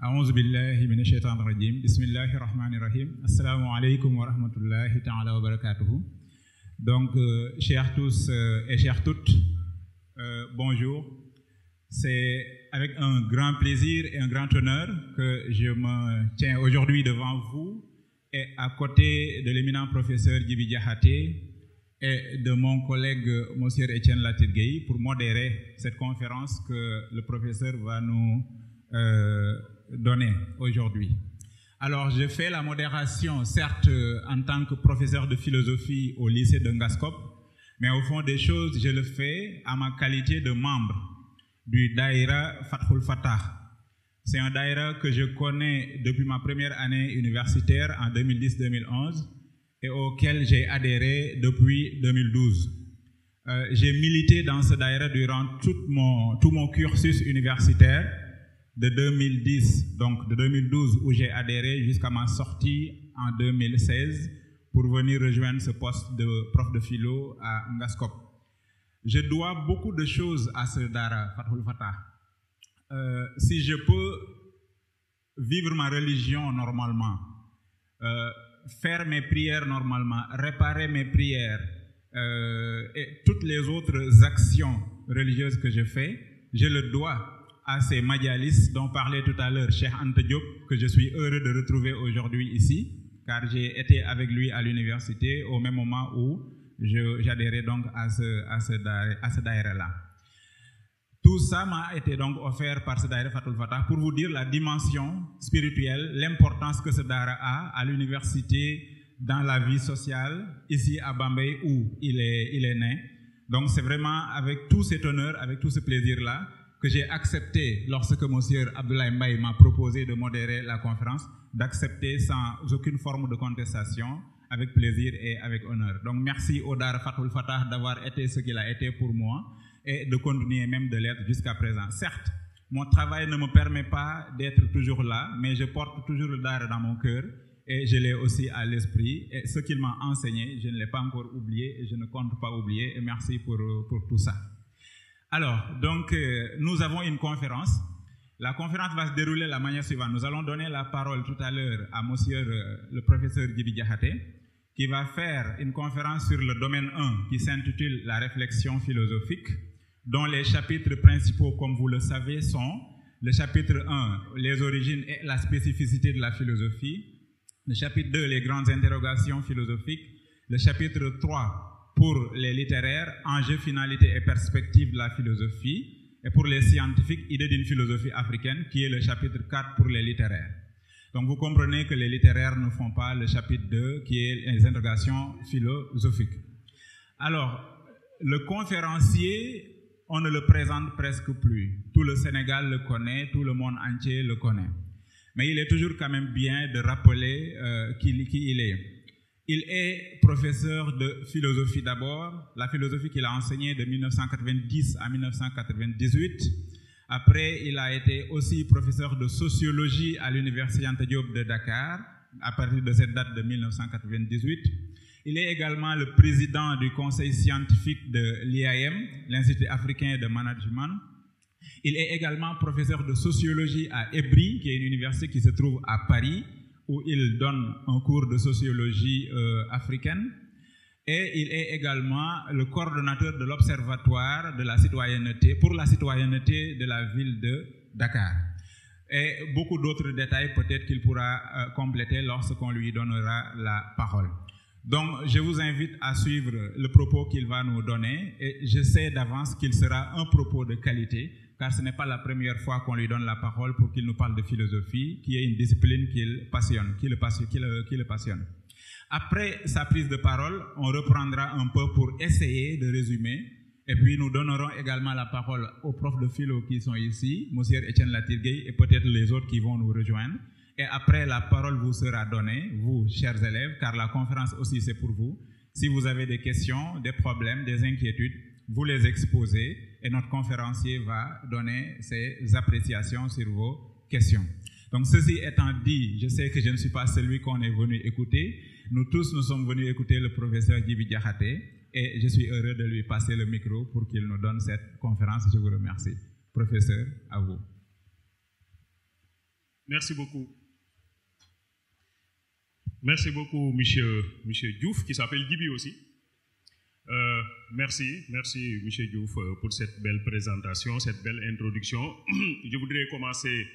أعوذ بالله من الشيطان الرجيم بسم الله الرحمن الرحيم السلام عليكم ورحمة الله تعالى وبركاته. Donc, chers tous et chères toutes, bonjour. C'est avec un grand plaisir et un grand honneur que je me tiens aujourd'hui devant vous et à côté de l'éminent professeur Djibi Diakhaté et de mon collègue Monsieur Etienne Latir Gueye pour modérer cette conférence que le professeur va nous donner aujourd'hui. Alors, je fais la modération, certes, en tant que professeur de philosophie au lycée de Ngaskop, mais au fond des choses, je le fais à ma qualité de membre du Daïra Fathul Fatah. C'est un Daïra que je connais depuis ma première année universitaire en 2010-2011 et auquel j'ai adhéré depuis 2012. J'ai milité dans ce Daïra durant tout mon cursus universitaire, de 2010, donc de 2012 où j'ai adhéré jusqu'à ma sortie en 2016 pour venir rejoindre ce poste de prof de philo à Ngaskop. Je dois beaucoup de choses à ce Daïra Fathul Fatah. Si je peux vivre ma religion normalement, faire mes prières normalement, réparer mes prières et toutes les autres actions religieuses que je fais, je le dois à ces Madjalis dont parlait tout à l'heure Cheikh Anta Diop, que je suis heureux de retrouver aujourd'hui ici, car j'ai été avec lui à l'université au même moment où j'adhérais donc à ce daïra-là. Tout ça m'a été donc offert par ce daïra Fathul Fatah pour vous dire la dimension spirituelle, l'importance que ce daïra a à l'université, dans la vie sociale, ici à Bambey où il est né. Donc c'est vraiment avec tout cet honneur, avec tout ce plaisir-là, que j'ai accepté, lorsque M. Abdoulaye Mbaye m'a proposé de modérer la conférence, d'accepter sans aucune forme de contestation, avec plaisir et avec honneur. Donc merci au Daïra Fathul Fatah d'avoir été ce qu'il a été pour moi et de continuer même de l'être jusqu'à présent. Certes, mon travail ne me permet pas d'être toujours là, mais je porte toujours le Daïra dans mon cœur et je l'ai aussi à l'esprit. Et ce qu'il m'a enseigné, je ne l'ai pas encore oublié et je ne compte pas oublier. Et merci pour tout ça. Alors, donc, nous avons une conférence. La conférence va se dérouler de la manière suivante. Nous allons donner la parole tout à l'heure à monsieur le professeur Djibi Diakhaté, qui va faire une conférence sur le domaine 1 qui s'intitule « La réflexion philosophique », dont les chapitres principaux, comme vous le savez, sont le chapitre 1, les origines et la spécificité de la philosophie, le chapitre 2, les grandes interrogations philosophiques, le chapitre 3, pour les littéraires, enjeux, finalité et perspectives de la philosophie, et pour les scientifiques, idées d'une philosophie africaine, qui est le chapitre 4 pour les littéraires. Donc vous comprenez que les littéraires ne font pas le chapitre 2, qui est les interrogations philosophiques. Alors, le conférencier, on ne le présente presque plus. Tout le Sénégal le connaît, tout le monde entier le connaît. Mais il est toujours quand même bien de rappeler qui il est. Il est professeur de philosophie d'abord, la philosophie qu'il a enseignée de 1990 à 1998. Après, il a été aussi professeur de sociologie à l'Université Anta Diop de Dakar, à partir de cette date de 1998. Il est également le président du conseil scientifique de l'IAM, l'Institut africain de management. Il est également professeur de sociologie à EBRI, qui est une université qui se trouve à Paris, où il donne un cours de sociologie africaine. Et il est également le coordonnateur de l'Observatoire de la citoyenneté, pour la citoyenneté de la ville de Dakar. Et beaucoup d'autres détails peut-être qu'il pourra compléter lorsqu'on lui donnera la parole. Donc, je vous invite à suivre le propos qu'il va nous donner et je sais d'avance qu'il sera un propos de qualité, car ce n'est pas la première fois qu'on lui donne la parole pour qu'il nous parle de philosophie, qui est une discipline qu'il passionne, qui le passionne. Après sa prise de parole, on reprendra un peu pour essayer de résumer, et puis nous donnerons également la parole aux profs de philo qui sont ici, M. Etienne Latir Gueye, et peut-être les autres qui vont nous rejoindre. Et après, la parole vous sera donnée, vous, chers élèves, car la conférence aussi c'est pour vous. Si vous avez des questions, des problèmes, des inquiétudes, vous les exposez et notre conférencier va donner ses appréciations sur vos questions. Donc, ceci étant dit, je sais que je ne suis pas celui qu'on est venu écouter. Nous tous, nous sommes venus écouter le professeur Djibi Diakhaté et je suis heureux de lui passer le micro pour qu'il nous donne cette conférence. Je vous remercie. Professeur, à vous. Merci beaucoup. Merci beaucoup, monsieur Diouf, qui s'appelle Gibi aussi. Merci, monsieur Diouf, pour cette belle présentation, cette belle introduction. Je voudrais commencer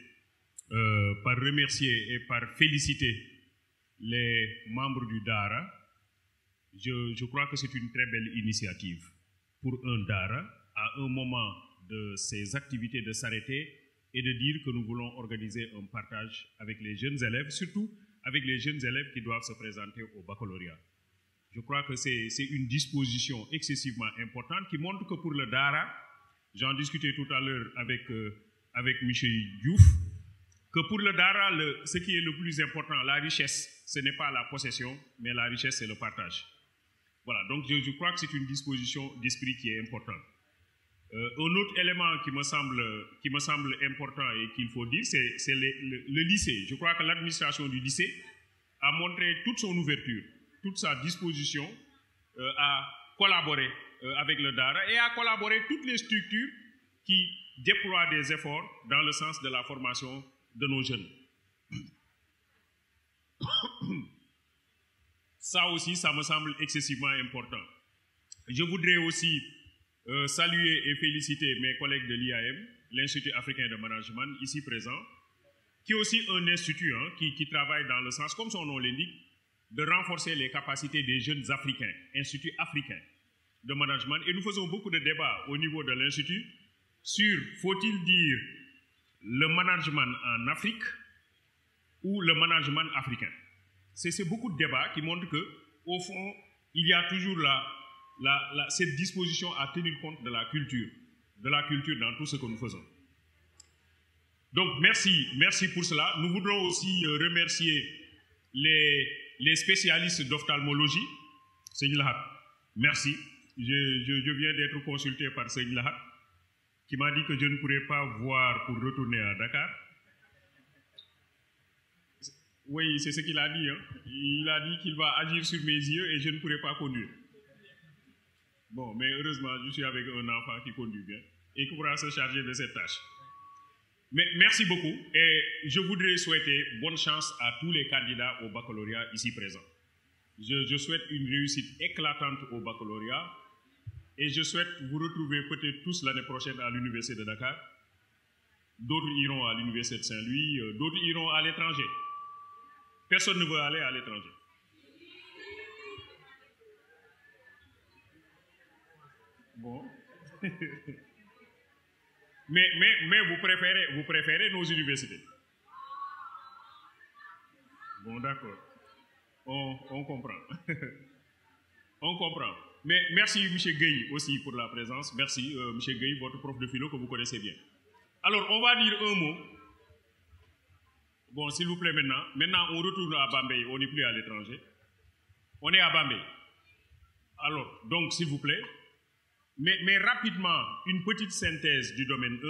par remercier et par féliciter les membres du Dara. Je crois que c'est une très belle initiative pour un Dara, à un moment de ses activités, de s'arrêter et de dire que nous voulons organiser un partage avec les jeunes élèves, surtout avec les jeunes élèves qui doivent se présenter au baccalauréat. Je crois que c'est une disposition excessivement importante qui montre que pour le Dara, j'en discutais tout à l'heure avec M. Diouf, que pour le Dara, ce qui est le plus important, la richesse, ce n'est pas la possession, mais la richesse, c'est le partage. Voilà, donc je crois que c'est une disposition d'esprit qui est importante. Un autre élément qui me semble important et qu'il faut dire, c'est le lycée. Je crois que l'administration du lycée a montré toute son ouverture, toute sa disposition à collaborer avec le Dara et à collaborer toutes les structures qui déploient des efforts dans le sens de la formation de nos jeunes. Ça aussi, ça me semble excessivement important. Je voudrais aussi saluer et féliciter mes collègues de l'IAM, l'Institut africain de management, ici présent, qui est aussi un institut qui travaille dans le sens, comme son nom l'indique, de renforcer les capacités des jeunes Africains, Institut africain de management. Et nous faisons beaucoup de débats au niveau de l'Institut sur, faut-il dire, le management en Afrique ou le management africain. C'est beaucoup de débats qui montrent qu'au fond, il y a toujours cette disposition à tenir compte de la culture dans tout ce que nous faisons. Donc, merci pour cela. Nous voudrons aussi remercier les spécialistes d'ophtalmologie. Seigne Lahat, merci. Je viens d'être consulté par Seigne Lahat, qui m'a dit que je ne pourrais pas voir pour retourner à Dakar. Oui, c'est ce qu'il a dit. Il a dit qu'il va agir sur mes yeux et je ne pourrai pas conduire. Bon, mais heureusement, je suis avec un enfant qui conduit bien et qui pourra se charger de cette tâche. Mais merci beaucoup et je voudrais souhaiter bonne chance à tous les candidats au baccalauréat ici présents. Je souhaite une réussite éclatante au baccalauréat et je souhaite vous retrouver peut-être tous l'année prochaine à l'Université de Dakar. D'autres iront à l'Université de Saint-Louis, d'autres iront à l'étranger. Personne ne veut aller à l'étranger. Bon. mais vous préférez nos universités. Bon, d'accord. On comprend. On comprend. Mais merci M. Gueye aussi pour la présence. Merci M. Gueye, votre prof de philo que vous connaissez bien. Alors, on va dire un mot. Bon, s'il vous plaît, maintenant, on retourne à Bambey, on n'est plus à l'étranger. On est à Bambey. Alors, donc, s'il vous plaît, mais rapidement, une petite synthèse du domaine 1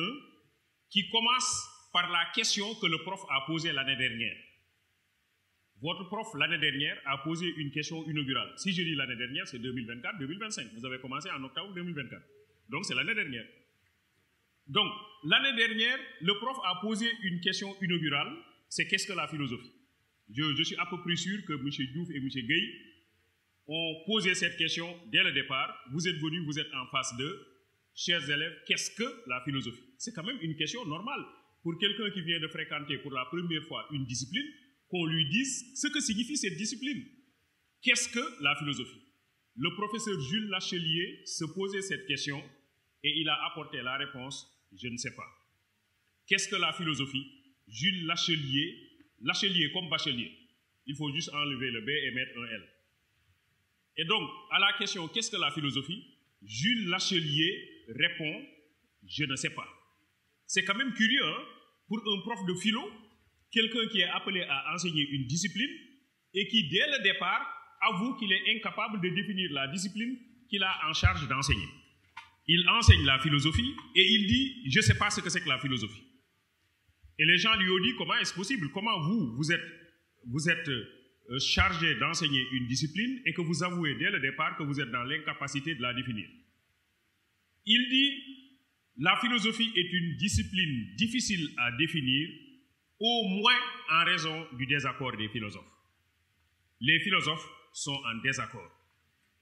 qui commence par la question que le prof a posée l'année dernière. Votre prof, l'année dernière, a posé une question inaugurale. Si je dis l'année dernière, c'est 2024-2025. Vous avez commencé en octobre 2024. Donc, c'est l'année dernière. Donc, l'année dernière, le prof a posé une question inaugurale. C'est qu'est-ce que la philosophie? Je suis à peu près sûr que M. Diouf et M. Gueye ont posé cette question dès le départ. Vous êtes venus, vous êtes en face d'eux. Chers élèves, qu'est-ce que la philosophie? C'est quand même une question normale pour quelqu'un qui vient de fréquenter pour la première fois une discipline, qu'on lui dise ce que signifie cette discipline. Qu'est-ce que la philosophie? Le professeur Jules Lachelier se posait cette question et il a apporté la réponse « je ne sais pas ». Qu'est-ce que la philosophie? Jules Lachelier comme bachelier. Il faut juste enlever le B et mettre un L. Et donc, à la question « qu'est-ce que la philosophie ?» Jules Lachelier répond « je ne sais pas ». C'est quand même curieux, pour un prof de philo, quelqu'un qui est appelé à enseigner une discipline et qui, dès le départ, avoue qu'il est incapable de définir la discipline qu'il a en charge d'enseigner. Il enseigne la philosophie et il dit « je ne sais pas ce que c'est que la philosophie ». Et les gens lui ont dit « comment est-ce possible? Comment vous êtes chargé d'enseigner une discipline et que vous avouez dès le départ que vous êtes dans l'incapacité de la définir ?» Il dit « la philosophie est une discipline difficile à définir au moins en raison du désaccord des philosophes. Les philosophes sont en désaccord.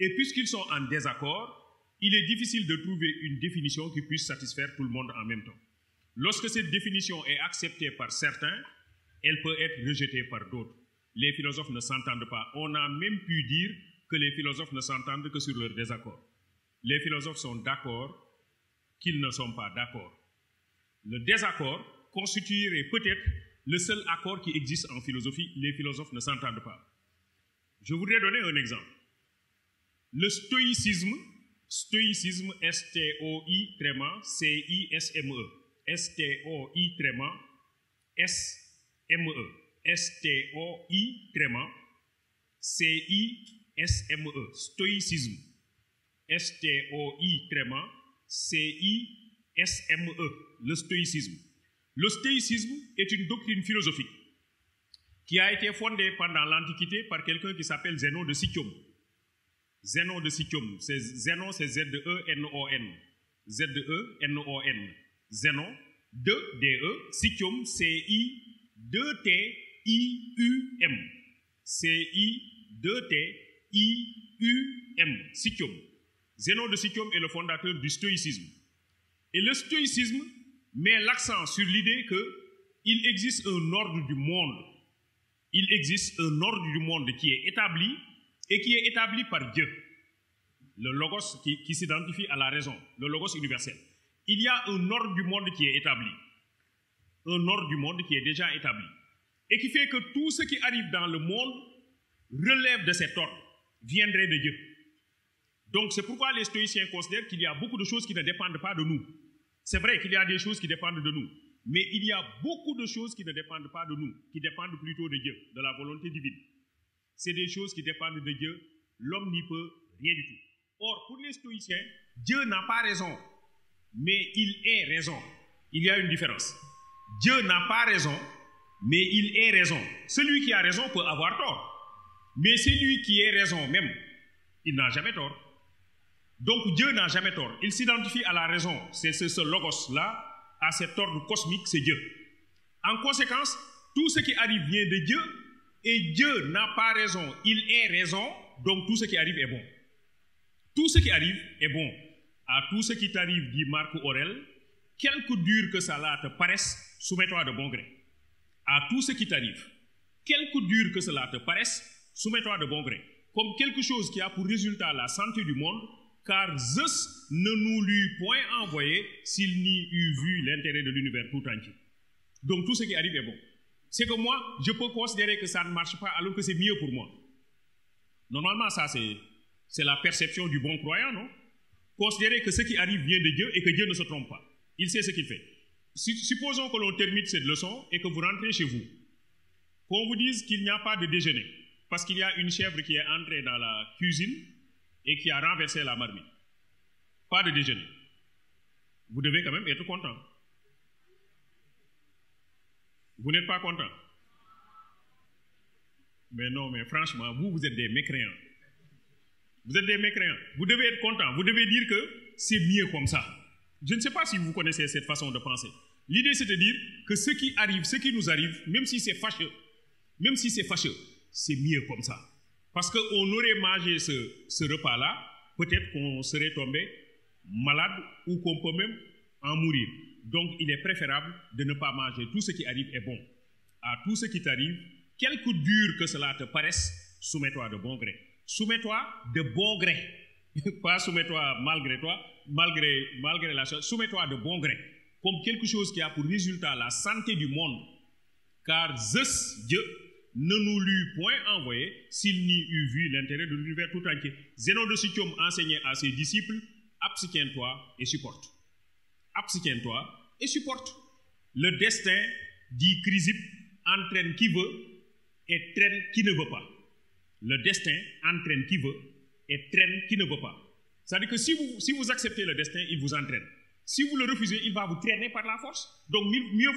Et puisqu'ils sont en désaccord, il est difficile de trouver une définition qui puisse satisfaire tout le monde en même temps. Lorsque cette définition est acceptée par certains, elle peut être rejetée par d'autres. Les philosophes ne s'entendent pas. On a même pu dire que les philosophes ne s'entendent que sur leur désaccord. Les philosophes sont d'accord qu'ils ne sont pas d'accord. Le désaccord constituerait peut-être le seul accord qui existe en philosophie. Les philosophes ne s'entendent pas. Je voudrais donner un exemple. Le stoïcisme, S-T-O-I-C-I-S-M-E, S-T-O-I-C-I-S-M-E, S-T-O-I-C-I-S-M-E, stoïcisme, S-T-O-I-C-I-S-M-E, le stoïcisme. Le stoïcisme est une doctrine philosophique qui a été fondée pendant l'Antiquité par quelqu'un qui s'appelle Zénon de Sicyon. Zénon de Sicyon, Zénon c'est Z-E-N-O-N, Z-E-N-O-N, Zénon, D-E, Sicyon, C-I-D-T-I-U-M, C-I-D-T-I-U-M, Sicyon. Zénon de Sicyon est le fondateur du stoïcisme. Et le stoïcisme met l'accent sur l'idée qu'il existe un ordre du monde. Il existe un ordre du monde qui est établi et qui est établi par Dieu. Le logos qui s'identifie à la raison, le logos universel. Il y a un ordre du monde qui est établi. Un ordre du monde qui est déjà établi. Et qui fait que tout ce qui arrive dans le monde relève de cet ordre, viendrait de Dieu. Donc c'est pourquoi les stoïciens considèrent qu'il y a beaucoup de choses qui ne dépendent pas de nous. C'est vrai qu'il y a des choses qui dépendent de nous, mais il y a beaucoup de choses qui ne dépendent pas de nous, qui dépendent plutôt de Dieu, de la volonté divine. C'est des choses qui dépendent de Dieu, l'homme n'y peut rien du tout. Or, pour les stoïciens, Dieu n'a pas raison, mais il est raison. Il y a une différence. Dieu n'a pas raison, mais il est raison. Celui qui a raison peut avoir tort. Mais celui qui est raison même, il n'a jamais tort. Donc Dieu n'a jamais tort. Il s'identifie à la raison. C'est ce logos-là, à cet ordre cosmique, c'est Dieu. En conséquence, tout ce qui arrive vient de Dieu, et Dieu n'a pas raison. Il est raison, donc tout ce qui arrive est bon. Tout ce qui arrive est bon. À tout ce qui t'arrive, dit Marc Aurèle, quelque dur que cela te paraisse, soumets-toi de bon gré. À tout ce qui t'arrive, quelque dur que cela te paraisse, soumets-toi de bon gré. Comme quelque chose qui a pour résultat la santé du monde, car Zeus ne nous l'eût point envoyé s'il n'y eût vu l'intérêt de l'univers tout entier. Donc tout ce qui arrive est bon. C'est que moi, je peux considérer que ça ne marche pas alors que c'est mieux pour moi. Normalement, ça c'est la perception du bon croyant, non? Considérer que ce qui arrive vient de Dieu et que Dieu ne se trompe pas. Il sait ce qu'il fait. Supposons que l'on termine cette leçon et que vous rentrez chez vous. Qu'on vous dise qu'il n'y a pas de déjeuner, parce qu'il y a une chèvre qui est entrée dans la cuisine et qui a renversé la marmite. Pas de déjeuner. Vous devez quand même être content. Vous n'êtes pas content? Mais non, mais franchement, vous êtes des mécréants. Vous êtes des mécréants. Vous devez être content. Vous devez dire que c'est mieux comme ça. Je ne sais pas si vous connaissez cette façon de penser. L'idée, c'est de dire que ce qui arrive, ce qui nous arrive, même si c'est fâcheux, c'est mieux comme ça. Parce qu'on aurait mangé ce repas-là, peut-être qu'on serait tombé malade ou qu'on peut même en mourir. Donc, il est préférable de ne pas manger. Tout ce qui arrive est bon. À tout ce qui t'arrive, quelque dur que cela te paraisse, soumets-toi de bon gré. Soumets-toi de bon gré. Pas soumets-toi malgré toi, malgré la chose. Soumets-toi de bon gré. Comme quelque chose qui a pour résultat la santé du monde. Car Zeus, Dieu, ne nous l'eût point envoyé s'il n'y eût vu l'intérêt de l'univers tout entier. Zénon de Sicyon enseignait à ses disciples, abstiens-toi et supporte. Abstiens-toi et supporte. Le destin, dit Chrysippe, entraîne qui veut et traîne qui ne veut pas. Le destin entraîne qui veut et traîne qui ne veut pas. C'est-à-dire que si vous acceptez le destin, il vous entraîne. Si vous le refusez, il va vous traîner par la force. Donc mieux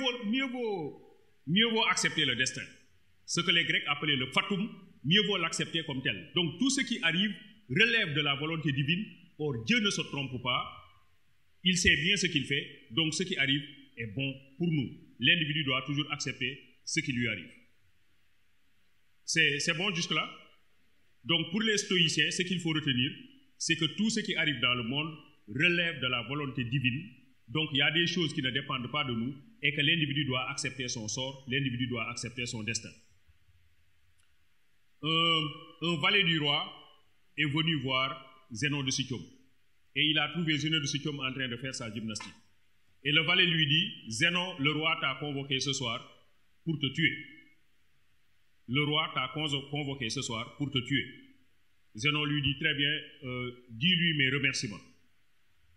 vaut accepter le destin. Ce que les Grecs appelaient le fatum, mieux vaut l'accepter comme tel. Donc tout ce qui arrive relève de la volonté divine. Or Dieu ne se trompe pas. Il sait bien ce qu'il fait. Donc ce qui arrive est bon pour nous. L'individu doit toujours accepter ce qui lui arrive. C'est bon jusque-là? Donc pour les stoïciens, ce qu'il faut retenir, c'est que tout ce qui arrive dans le monde relève de la volonté divine. Donc il y a des choses qui ne dépendent pas de nous et que l'individu doit accepter son sort, l'individu doit accepter son destin. Un valet du roi est venu voir Zénon de Citium et il a trouvé Zénon de Citium en train de faire sa gymnastique. Et le valet lui dit, Zénon, le roi t'a convoqué ce soir pour te tuer. Le roi t'a convoqué ce soir pour te tuer. Zénon lui dit, très bien, dis-lui mes remerciements.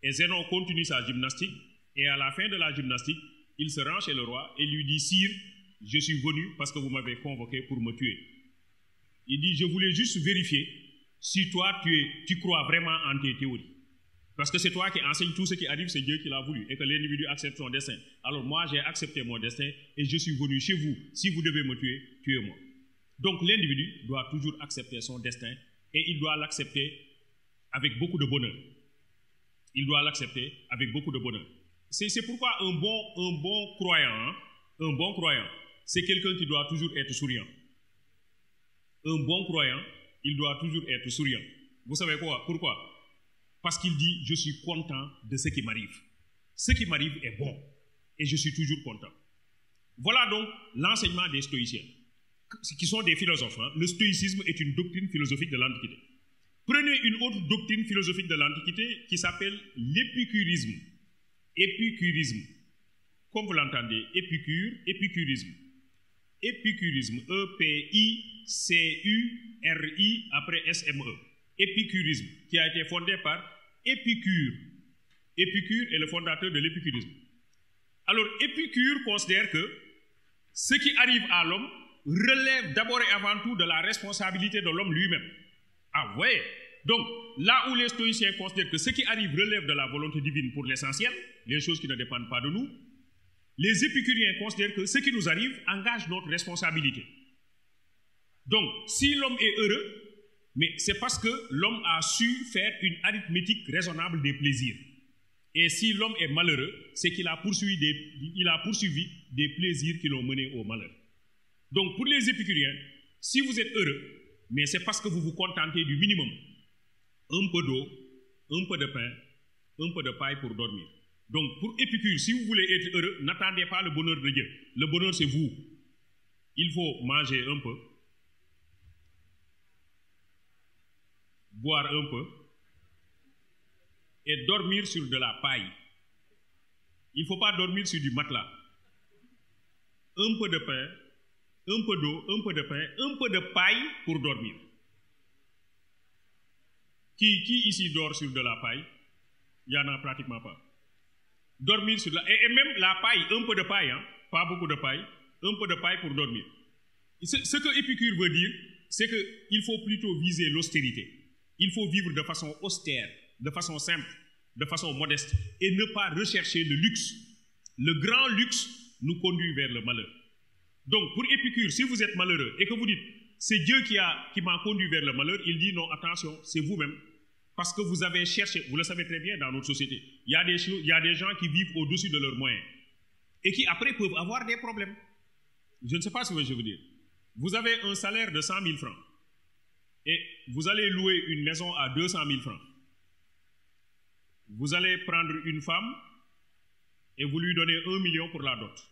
Et Zénon continue sa gymnastique, et à la fin de la gymnastique, il se rend chez le roi et lui dit, Sire, je suis venu parce que vous m'avez convoqué pour me tuer. Il dit, je voulais juste vérifier si toi, tu crois vraiment en tes théories. Parce que c'est toi qui enseignes tout ce qui arrive, c'est Dieu qui l'a voulu, et que l'individu accepte son destin. Alors moi, j'ai accepté mon destin, et je suis venu chez vous. Si vous devez me tuer, tuez-moi. Donc l'individu doit toujours accepter son destin, et il doit l'accepter avec beaucoup de bonheur. Il doit l'accepter avec beaucoup de bonheur. C'est pourquoi un bon croyant, c'est quelqu'un qui doit toujours être souriant. Un bon croyant, il doit toujours être souriant. Vous savez quoi? Pourquoi? Parce qu'il dit, je suis content de ce qui m'arrive. Ce qui m'arrive est bon, et je suis toujours content. Voilà donc l'enseignement des stoïciens, qui sont des philosophes. Le stoïcisme est une doctrine philosophique de l'Antiquité. Prenez une autre doctrine philosophique de l'Antiquité qui s'appelle l'épicurisme. Épicurisme. Comme vous l'entendez, épicurisme. Épicurisme, E-P-I-C-U-R-I après S-M-E. Épicurisme, qui a été fondé par Épicure. Épicure est le fondateur de l'épicurisme. Alors, Épicure considère que ce qui arrive à l'homme relève d'abord et avant tout de la responsabilité de l'homme lui-même. Ah ouais. Donc, là où les stoïciens considèrent que ce qui arrive relève de la volonté divine pour l'essentiel, les choses qui ne dépendent pas de nous, les épicuriens considèrent que ce qui nous arrive engage notre responsabilité. Donc, si l'homme est heureux, mais c'est parce que l'homme a su faire une arithmétique raisonnable des plaisirs. Et si l'homme est malheureux, c'est qu'il a poursuivi des plaisirs qui l'ont mené au malheur. Donc, pour les épicuriens, si vous êtes heureux, mais c'est parce que vous vous contentez du minimum. Un peu d'eau, un peu de pain, un peu de paille pour dormir. Donc, pour Épicure, si vous voulez être heureux, n'attendez pas le bonheur de Dieu. Le bonheur, c'est vous. Il faut manger un peu, boire un peu et dormir sur de la paille. Il ne faut pas dormir sur du matelas. Un peu de pain, un peu d'eau, un peu de pain, un peu de paille pour dormir. Qui ici dort sur de la paille? Il n'y en a pratiquement pas. Dormir sur la... Et même la paille, un peu de paille, pas beaucoup de paille, un peu de paille pour dormir. Ce que Épicure veut dire, c'est qu'il faut plutôt viser l'austérité. Il faut vivre de façon austère, de façon simple, de façon modeste, et ne pas rechercher le luxe. Le grand luxe nous conduit vers le malheur. Donc, pour Épicure, si vous êtes malheureux et que vous dites, c'est Dieu qui m'a conduit vers le malheur, il dit non, attention, c'est vous-même. Parce que vous avez cherché, vous le savez très bien dans notre société, il y a des gens qui vivent au-dessus de leurs moyens et qui après peuvent avoir des problèmes. Je ne sais pas ce que je veux dire. Vous avez un salaire de 100 000 francs et vous allez louer une maison à 200 000 francs. Vous allez prendre une femme et vous lui donnez 1 million pour la dot.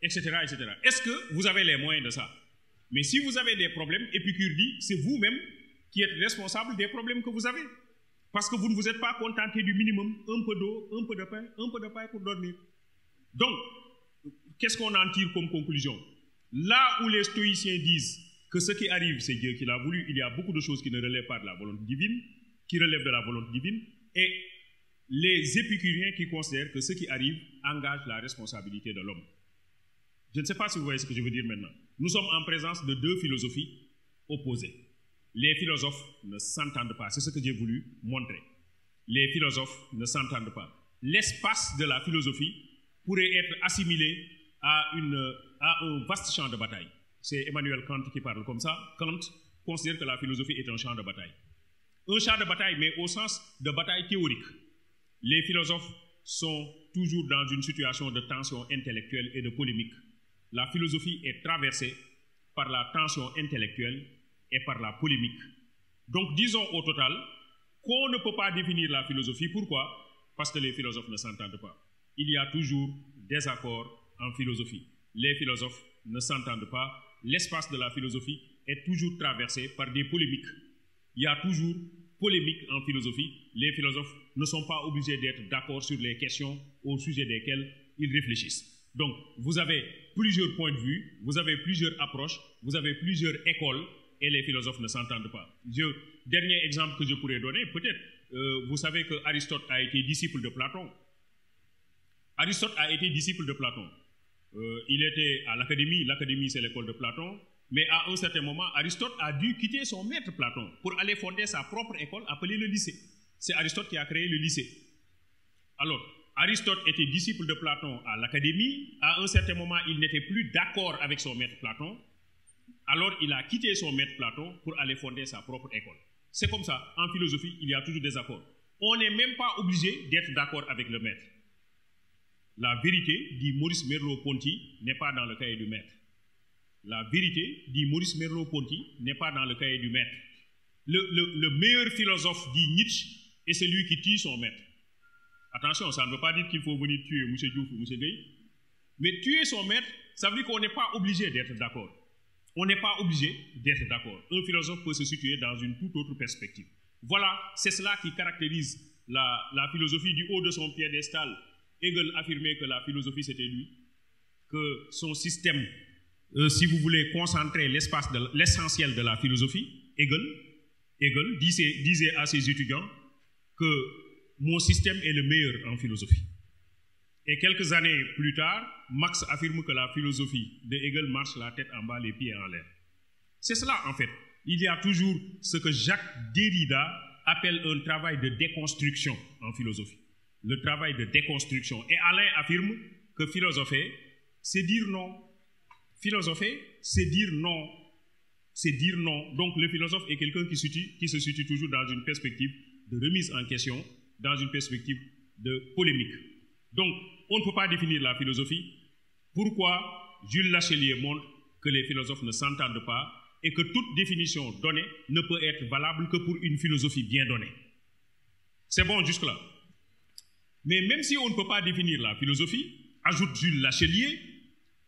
Etc., etc. Est-ce que vous avez les moyens de ça? Mais si vous avez des problèmes, Épicure dit, c'est vous-même qui êtes responsable des problèmes que vous avez. Parce que vous ne vous êtes pas contenté du minimum, un peu d'eau, un peu de pain, un peu de paille pour dormir. Donc, qu'est-ce qu'on en tire comme conclusion? Là où les stoïciens disent que ce qui arrive, c'est Dieu qui l'a voulu, il y a beaucoup de choses qui ne relèvent pas de la volonté divine, qui relèvent de la volonté divine, et les épicuriens qui considèrent que ce qui arrive engage la responsabilité de l'homme. Je ne sais pas si vous voyez ce que je veux dire maintenant. Nous sommes en présence de deux philosophies opposées. Les philosophes ne s'entendent pas. C'est ce que j'ai voulu montrer. Les philosophes ne s'entendent pas. L'espace de la philosophie pourrait être assimilé à un vaste champ de bataille. C'est Emmanuel Kant qui parle comme ça. Kant considère que la philosophie est un champ de bataille. Un champ de bataille, mais au sens de bataille théorique. Les philosophes sont toujours dans une situation de tension intellectuelle et de polémique. La philosophie est traversée par la tension intellectuelle et par la polémique. Donc disons au total qu'on ne peut pas définir la philosophie. Pourquoi? Parce que les philosophes ne s'entendent pas. Il y a toujours des accords en philosophie. Les philosophes ne s'entendent pas. L'espace de la philosophie est toujours traversé par des polémiques. Il y a toujours polémique en philosophie. Les philosophes ne sont pas obligés d'être d'accord sur les questions au sujet desquelles ils réfléchissent. Donc, vous avez plusieurs points de vue, vous avez plusieurs approches, vous avez plusieurs écoles, et les philosophes ne s'entendent pas. Dernier exemple que je pourrais donner, peut-être, vous savez que Aristote a été disciple de Platon. Aristote a été disciple de Platon. Il était à l'académie c'est l'école de Platon, mais à un certain moment, Aristote a dû quitter son maître Platon pour aller fonder sa propre école appelée le lycée. C'est Aristote qui a créé le lycée. Alors, Aristote était disciple de Platon à l'académie. À un certain moment, il n'était plus d'accord avec son maître Platon. Alors, il a quitté son maître Platon pour aller fonder sa propre école. C'est comme ça. En philosophie, il y a toujours des accords. On n'est même pas obligé d'être d'accord avec le maître. La vérité, dit Maurice Merleau-Ponty, n'est pas dans le cahier du maître. La vérité, dit Maurice Merleau-Ponty, n'est pas dans le cahier du maître. Le meilleur philosophe, dit Nietzsche, est celui qui tue son maître. Attention, ça ne veut pas dire qu'il faut venir tuer M. Diouf ou M. Gueye. Mais tuer son maître, ça veut dire qu'on n'est pas obligé d'être d'accord. On n'est pas obligé d'être d'accord. Un philosophe peut se situer dans une toute autre perspective. Voilà, c'est cela qui caractérise la philosophie du haut de son piédestal. Hegel affirmait que la philosophie c'était lui, que son système, si vous voulez concentrer l'essentiel de la philosophie, Hegel disait à ses étudiants que mon système est le meilleur en philosophie. Et quelques années plus tard, Marx affirme que la philosophie de Hegel marche la tête en bas, les pieds en l'air. C'est cela en fait. Il y a toujours ce que Jacques Derrida appelle un travail de déconstruction en philosophie. Le travail de déconstruction. Et Alain affirme que philosopher, c'est dire non. Philosopher, c'est dire non. C'est dire non. Donc le philosophe est quelqu'un qui se situe toujours dans une perspective de remise en question, dans une perspective de polémique. Donc, on ne peut pas définir la philosophie. Pourquoi Jules Lachelier montre que les philosophes ne s'entendent pas et que toute définition donnée ne peut être valable que pour une philosophie bien donnée. C'est bon jusque-là. Mais même si on ne peut pas définir la philosophie, ajoute Jules Lachelier,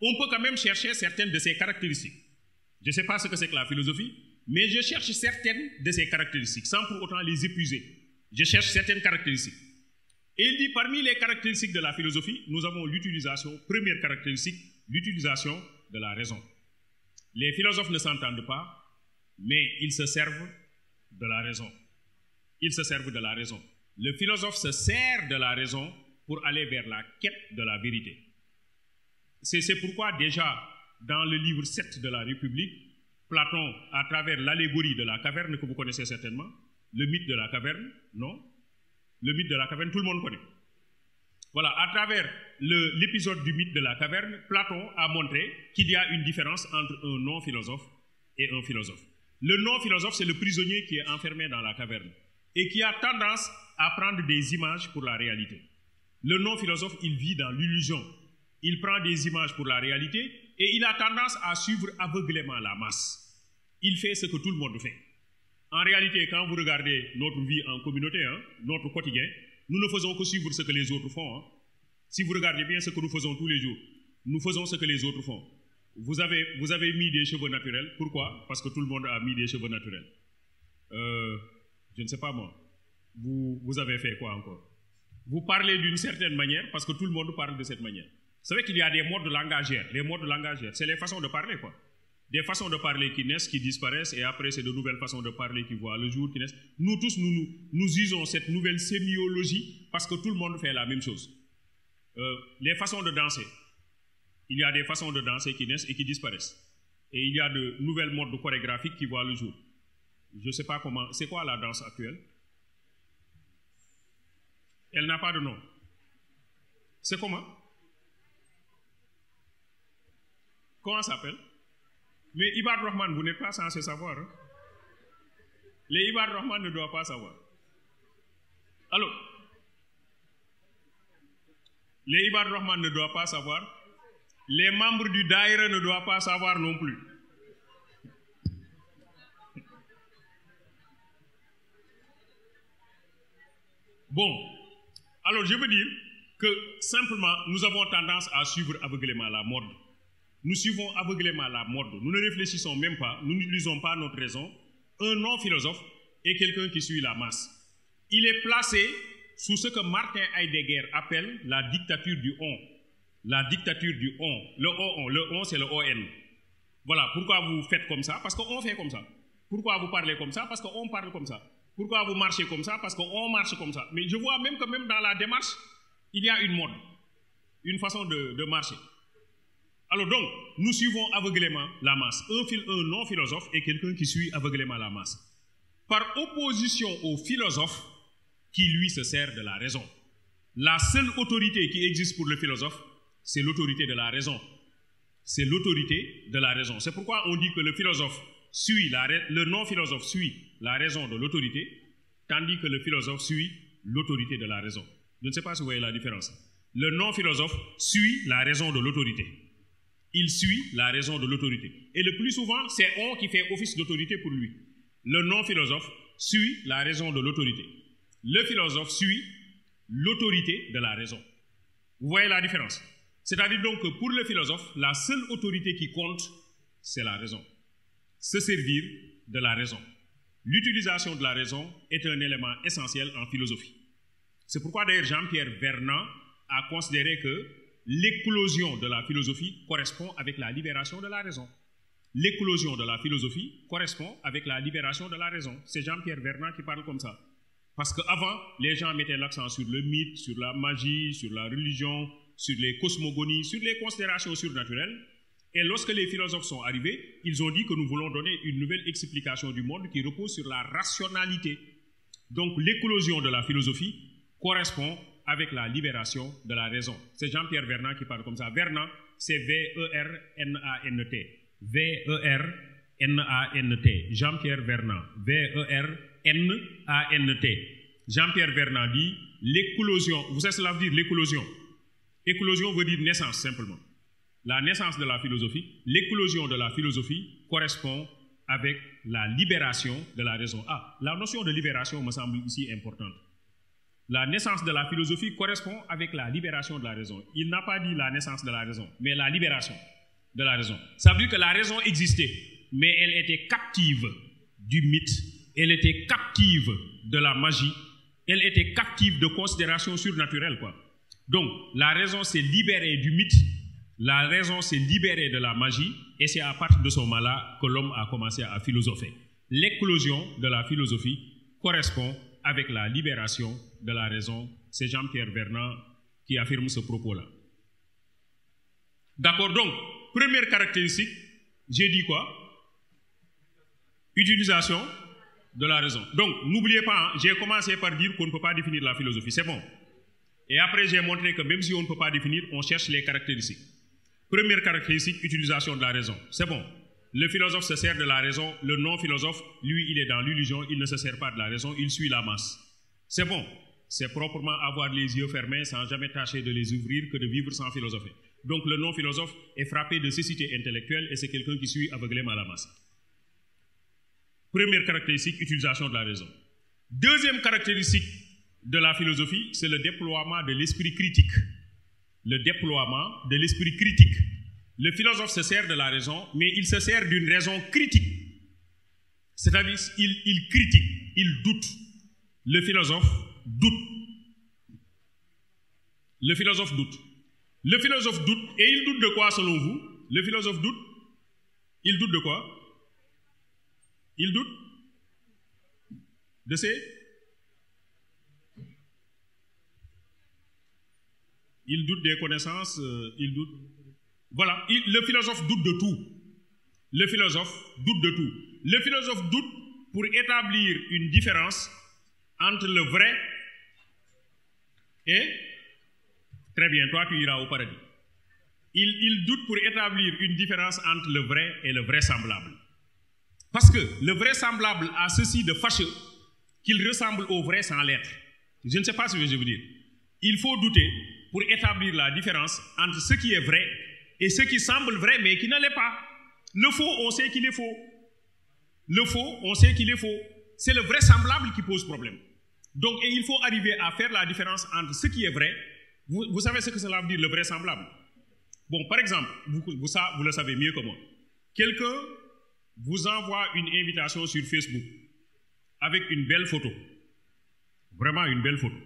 on peut quand même chercher certaines de ses caractéristiques. Je ne sais pas ce que c'est que la philosophie, mais je cherche certaines de ses caractéristiques, sans pour autant les épuiser. Je cherche certaines caractéristiques. Et il dit, parmi les caractéristiques de la philosophie, nous avons première caractéristique, l'utilisation de la raison. Les philosophes ne s'entendent pas, mais ils se servent de la raison. Ils se servent de la raison. Le philosophe se sert de la raison pour aller vers la quête de la vérité. C'est pourquoi déjà, dans le livre 7 de la République, Platon, à travers l'allégorie de la caverne que vous connaissez certainement, le mythe de la caverne, non? Le mythe de la caverne, tout le monde connaît. Voilà, à travers l'épisode du mythe de la caverne, Platon a montré qu'il y a une différence entre un non-philosophe et un philosophe. Le non-philosophe, c'est le prisonnier qui est enfermé dans la caverne et qui a tendance à prendre des images pour la réalité. Le non-philosophe, il vit dans l'illusion. Il prend des images pour la réalité et il a tendance à suivre aveuglément la masse. Il fait ce que tout le monde fait. En réalité, quand vous regardez notre vie en communauté, notre quotidien, nous ne faisons que suivre ce que les autres font. Si vous regardez bien ce que nous faisons tous les jours, nous faisons ce que les autres font. Vous avez mis des cheveux naturels. Pourquoi? Parce que tout le monde a mis des cheveux naturels. Je ne sais pas moi. Vous avez fait quoi encore? Vous parlez d'une certaine manière parce que tout le monde parle de cette manière. Vous savez qu'il y a des modes langagières. Les modes langagières, c'est les façons de parler, quoi. Des façons de parler qui naissent, qui disparaissent, et après c'est de nouvelles façons de parler qui voient le jour, qui naissent. Nous tous, nous usons cette nouvelle sémiologie parce que tout le monde fait la même chose. Les façons de danser. Il y a des façons de danser qui naissent et qui disparaissent. Et il y a de nouvelles modes chorégraphiques qui voient le jour. Je ne sais pas comment. C'est quoi la danse actuelle? Elle n'a pas de nom. C'est comment? Comment ça s'appelle? Mais Ibad Rahman, vous n'êtes pas censé savoir. Les Ibad Rahman ne doivent pas savoir. Alors, Les Ibad Rahman ne doivent pas savoir. Les membres du Daïra ne doivent pas savoir non plus. Bon, alors je veux dire que simplement, nous avons tendance à suivre aveuglément la mode. Nous suivons aveuglément la mode. Nous ne réfléchissons même pas, nous n'utilisons pas notre raison. Un non-philosophe est quelqu'un qui suit la masse. Il est placé sous ce que Martin Heidegger appelle la dictature du on. La dictature du on. Le on, le on c'est le on. Voilà, pourquoi vous faites comme ça? Parce qu'on fait comme ça. Pourquoi vous parlez comme ça? Parce qu'on parle comme ça. Pourquoi vous marchez comme ça? Parce qu'on marche comme ça. Mais je vois même que même dans la démarche, il y a une mode, une façon de marcher. Alors donc, nous suivons aveuglément la masse. Un non-philosophe est quelqu'un qui suit aveuglément la masse. Par opposition au philosophe qui, lui, se sert de la raison. La seule autorité qui existe pour le philosophe, c'est l'autorité de la raison. C'est l'autorité de la raison. C'est pourquoi on dit que le philosophe suit, le non-philosophe suit la raison de l'autorité, tandis que le philosophe suit l'autorité de la raison. Je ne sais pas si vous voyez la différence. Le non-philosophe suit la raison de l'autorité. Il suit la raison de l'autorité. Et le plus souvent, c'est on qui fait office d'autorité pour lui. Le non-philosophe suit la raison de l'autorité. Le philosophe suit l'autorité de la raison. Vous voyez la différence? C'est-à-dire donc que pour le philosophe, la seule autorité qui compte, c'est la raison. Se servir de la raison. L'utilisation de la raison est un élément essentiel en philosophie. C'est pourquoi d'ailleurs Jean-Pierre Vernant a considéré que l'éclosion de la philosophie correspond avec la libération de la raison. L'éclosion de la philosophie correspond avec la libération de la raison. C'est Jean-Pierre Vernant qui parle comme ça. Parce qu'avant, les gens mettaient l'accent sur le mythe, sur la magie, sur la religion, sur les cosmogonies, sur les considérations surnaturelles. Et lorsque les philosophes sont arrivés, ils ont dit que nous voulons donner une nouvelle explication du monde qui repose sur la rationalité. Donc l'éclosion de la philosophie correspond avec la libération de la raison. C'est Jean-Pierre Vernant qui parle comme ça. Vernant, c'est V-E-R-N-A-N-T. V-E-R-N-A-N-T. Jean-Pierre Vernant. V-E-R-N-A-N-T. Jean-Pierre Vernant dit l'éclosion. Vous savez ce que cela veut dire, l'éclosion? Éclosion veut dire naissance, simplement. La naissance de la philosophie, l'éclosion de la philosophie correspond avec la libération de la raison. Ah, la notion de libération me semble ici importante. La naissance de la philosophie correspond avec la libération de la raison. Il n'a pas dit la naissance de la raison, mais la libération de la raison. Ça veut dire que la raison existait, mais elle était captive du mythe, elle était captive de la magie, elle était captive de considérations surnaturelles, quoi. Donc, la raison s'est libérée du mythe, la raison s'est libérée de la magie, et c'est à partir de ce moment-là que l'homme a commencé à philosopher. L'éclosion de la philosophie correspond avec la libération de la raison. C'est Jean-Pierre Vernant qui affirme ce propos-là. D'accord, donc, première caractéristique, j'ai dit quoi? Utilisation de la raison. Donc, n'oubliez pas, j'ai commencé par dire qu'on ne peut pas définir la philosophie, c'est bon. Et après, j'ai montré que même si on ne peut pas définir, on cherche les caractéristiques. Première caractéristique, utilisation de la raison. C'est bon. Le philosophe se sert de la raison, le non-philosophe, lui, il est dans l'illusion, il ne se sert pas de la raison, il suit la masse. C'est bon. C'est proprement avoir les yeux fermés sans jamais tâcher de les ouvrir que de vivre sans philosopher. Donc le non-philosophe est frappé de cécité intellectuelle et c'est quelqu'un qui suit aveuglément la masse. Première caractéristique, utilisation de la raison. Deuxième caractéristique de la philosophie, c'est le déploiement de l'esprit critique. Le déploiement de l'esprit critique. Le philosophe se sert de la raison, mais il se sert d'une raison critique. C'est-à-dire, il critique, il doute. Le philosophe doute. Le philosophe doute. Le philosophe doute, et il doute de quoi selon vous? Le philosophe doute. Il doute de quoi? Il doute de ses... Il doute des connaissances, il doute... Voilà, le philosophe doute de tout. Le philosophe doute de tout. Le philosophe doute pour établir une différence entre le vrai et... Très bien, toi tu iras au paradis. Il doute pour établir une différence entre le vrai et le vraisemblable. Parce que le vraisemblable a ceci de fâcheux qu'il ressemble au vrai sans l'être. Je ne sais pas ce que je veux dire. Il faut douter pour établir la différence entre ce qui est vrai et ce qui semble vrai mais qui ne l'est pas. Le faux, on sait qu'il est faux. Le faux, on sait qu'il est faux. C'est le vraisemblable qui pose problème. Donc, et il faut arriver à faire la différence entre ce qui est vrai. Vous savez ce que cela veut dire, le vraisemblable? Bon, par exemple, vous le savez mieux que moi. Quelqu'un vous envoie une invitation sur Facebook avec une belle photo. Vraiment une belle photo.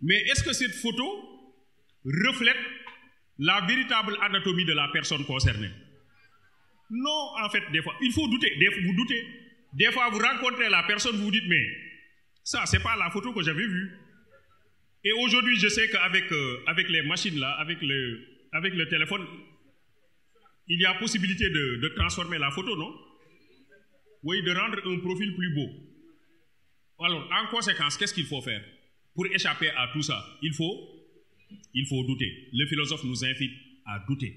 Mais est-ce que cette photo reflète la véritable anatomie de la personne concernée? Non, en fait, des fois, il faut douter. Vous doutez. Des fois, vous rencontrez la personne, vous vous dites, mais ça, c'est pas la photo que j'avais vue. Et aujourd'hui, je sais qu'avec les machines là, avec le téléphone, il y a possibilité de transformer la photo, non? Oui, de rendre un profil plus beau. Alors, en conséquence, qu'est-ce qu'il faut faire? Pour échapper à tout ça, il faut douter. Le philosophe nous invite à douter.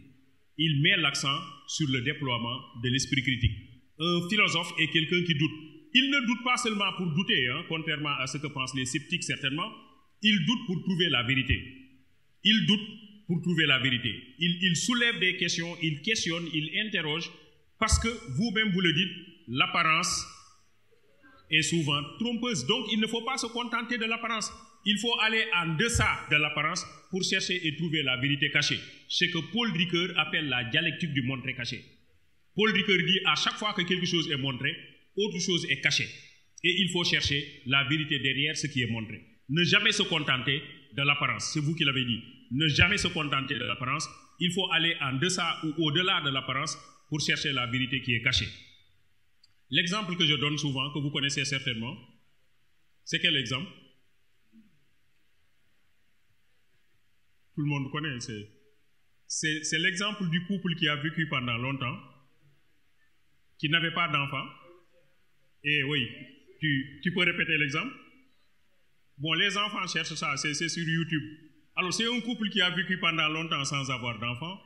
Il met l'accent sur le déploiement de l'esprit critique. Un philosophe est quelqu'un qui doute. Il ne doute pas seulement pour douter, contrairement à ce que pensent les sceptiques certainement. Il doute pour trouver la vérité. Il doute pour trouver la vérité. Il soulève des questions, il questionne, il interroge, parce que vous-même vous le dites, l'apparence est souvent trompeuse. Donc il ne faut pas se contenter de l'apparence. Il faut aller en deçà de l'apparence pour chercher et trouver la vérité cachée. C'est ce que Paul Ricoeur appelle la dialectique du montré caché. Paul Ricoeur dit à chaque fois que quelque chose est montré, autre chose est cachée. Et il faut chercher la vérité derrière ce qui est montré. Ne jamais se contenter de l'apparence. C'est vous qui l'avez dit. Ne jamais se contenter de l'apparence. Il faut aller en deçà ou au-delà de l'apparence pour chercher la vérité qui est cachée. L'exemple que je donne souvent, que vous connaissez certainement, c'est quel exemple? Tout le monde connaît. C'est l'exemple du couple qui a vécu pendant longtemps, qui n'avait pas d'enfant. Et oui, tu peux répéter l'exemple? Bon, les enfants cherchent ça, c'est sur YouTube. Alors, c'est un couple qui a vécu pendant longtemps sans avoir d'enfant.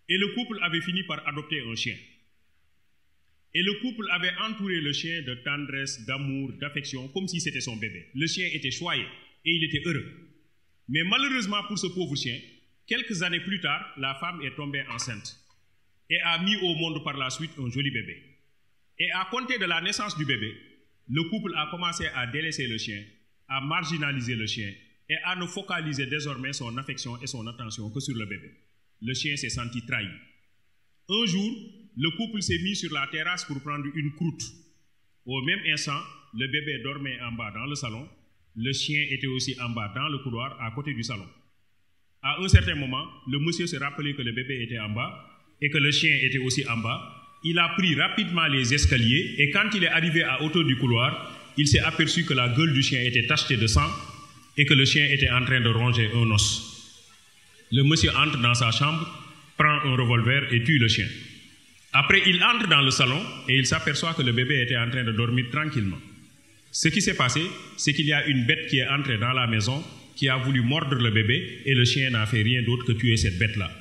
Et le couple avait fini par adopter un chien. Et le couple avait entouré le chien de tendresse, d'amour, d'affection, comme si c'était son bébé. Le chien était choyé et il était heureux. Mais malheureusement pour ce pauvre chien, quelques années plus tard, la femme est tombée enceinte et a mis au monde par la suite un joli bébé. Et à compter de la naissance du bébé, le couple a commencé à délaisser le chien, à marginaliser le chien et à ne focaliser désormais son affection et son attention que sur le bébé. Le chien s'est senti trahi. Un jour, le couple s'est mis sur la terrasse pour prendre une croûte. Au même instant, le bébé dormait en bas dans le salon. Le chien était aussi en bas dans le couloir à côté du salon. À un certain moment, le monsieur s'est rappelé que le bébé était en bas et que le chien était aussi en bas. Il a pris rapidement les escaliers et quand il est arrivé à hauteur du couloir, il s'est aperçu que la gueule du chien était tachetée de sang et que le chien était en train de ronger un os. Le monsieur entre dans sa chambre, prend un revolver et tue le chien. Après, il entre dans le salon et il s'aperçoit que le bébé était en train de dormir tranquillement. Ce qui s'est passé, c'est qu'il y a une bête qui est entrée dans la maison, qui a voulu mordre le bébé et le chien n'a fait rien d'autre que tuer cette bête-là.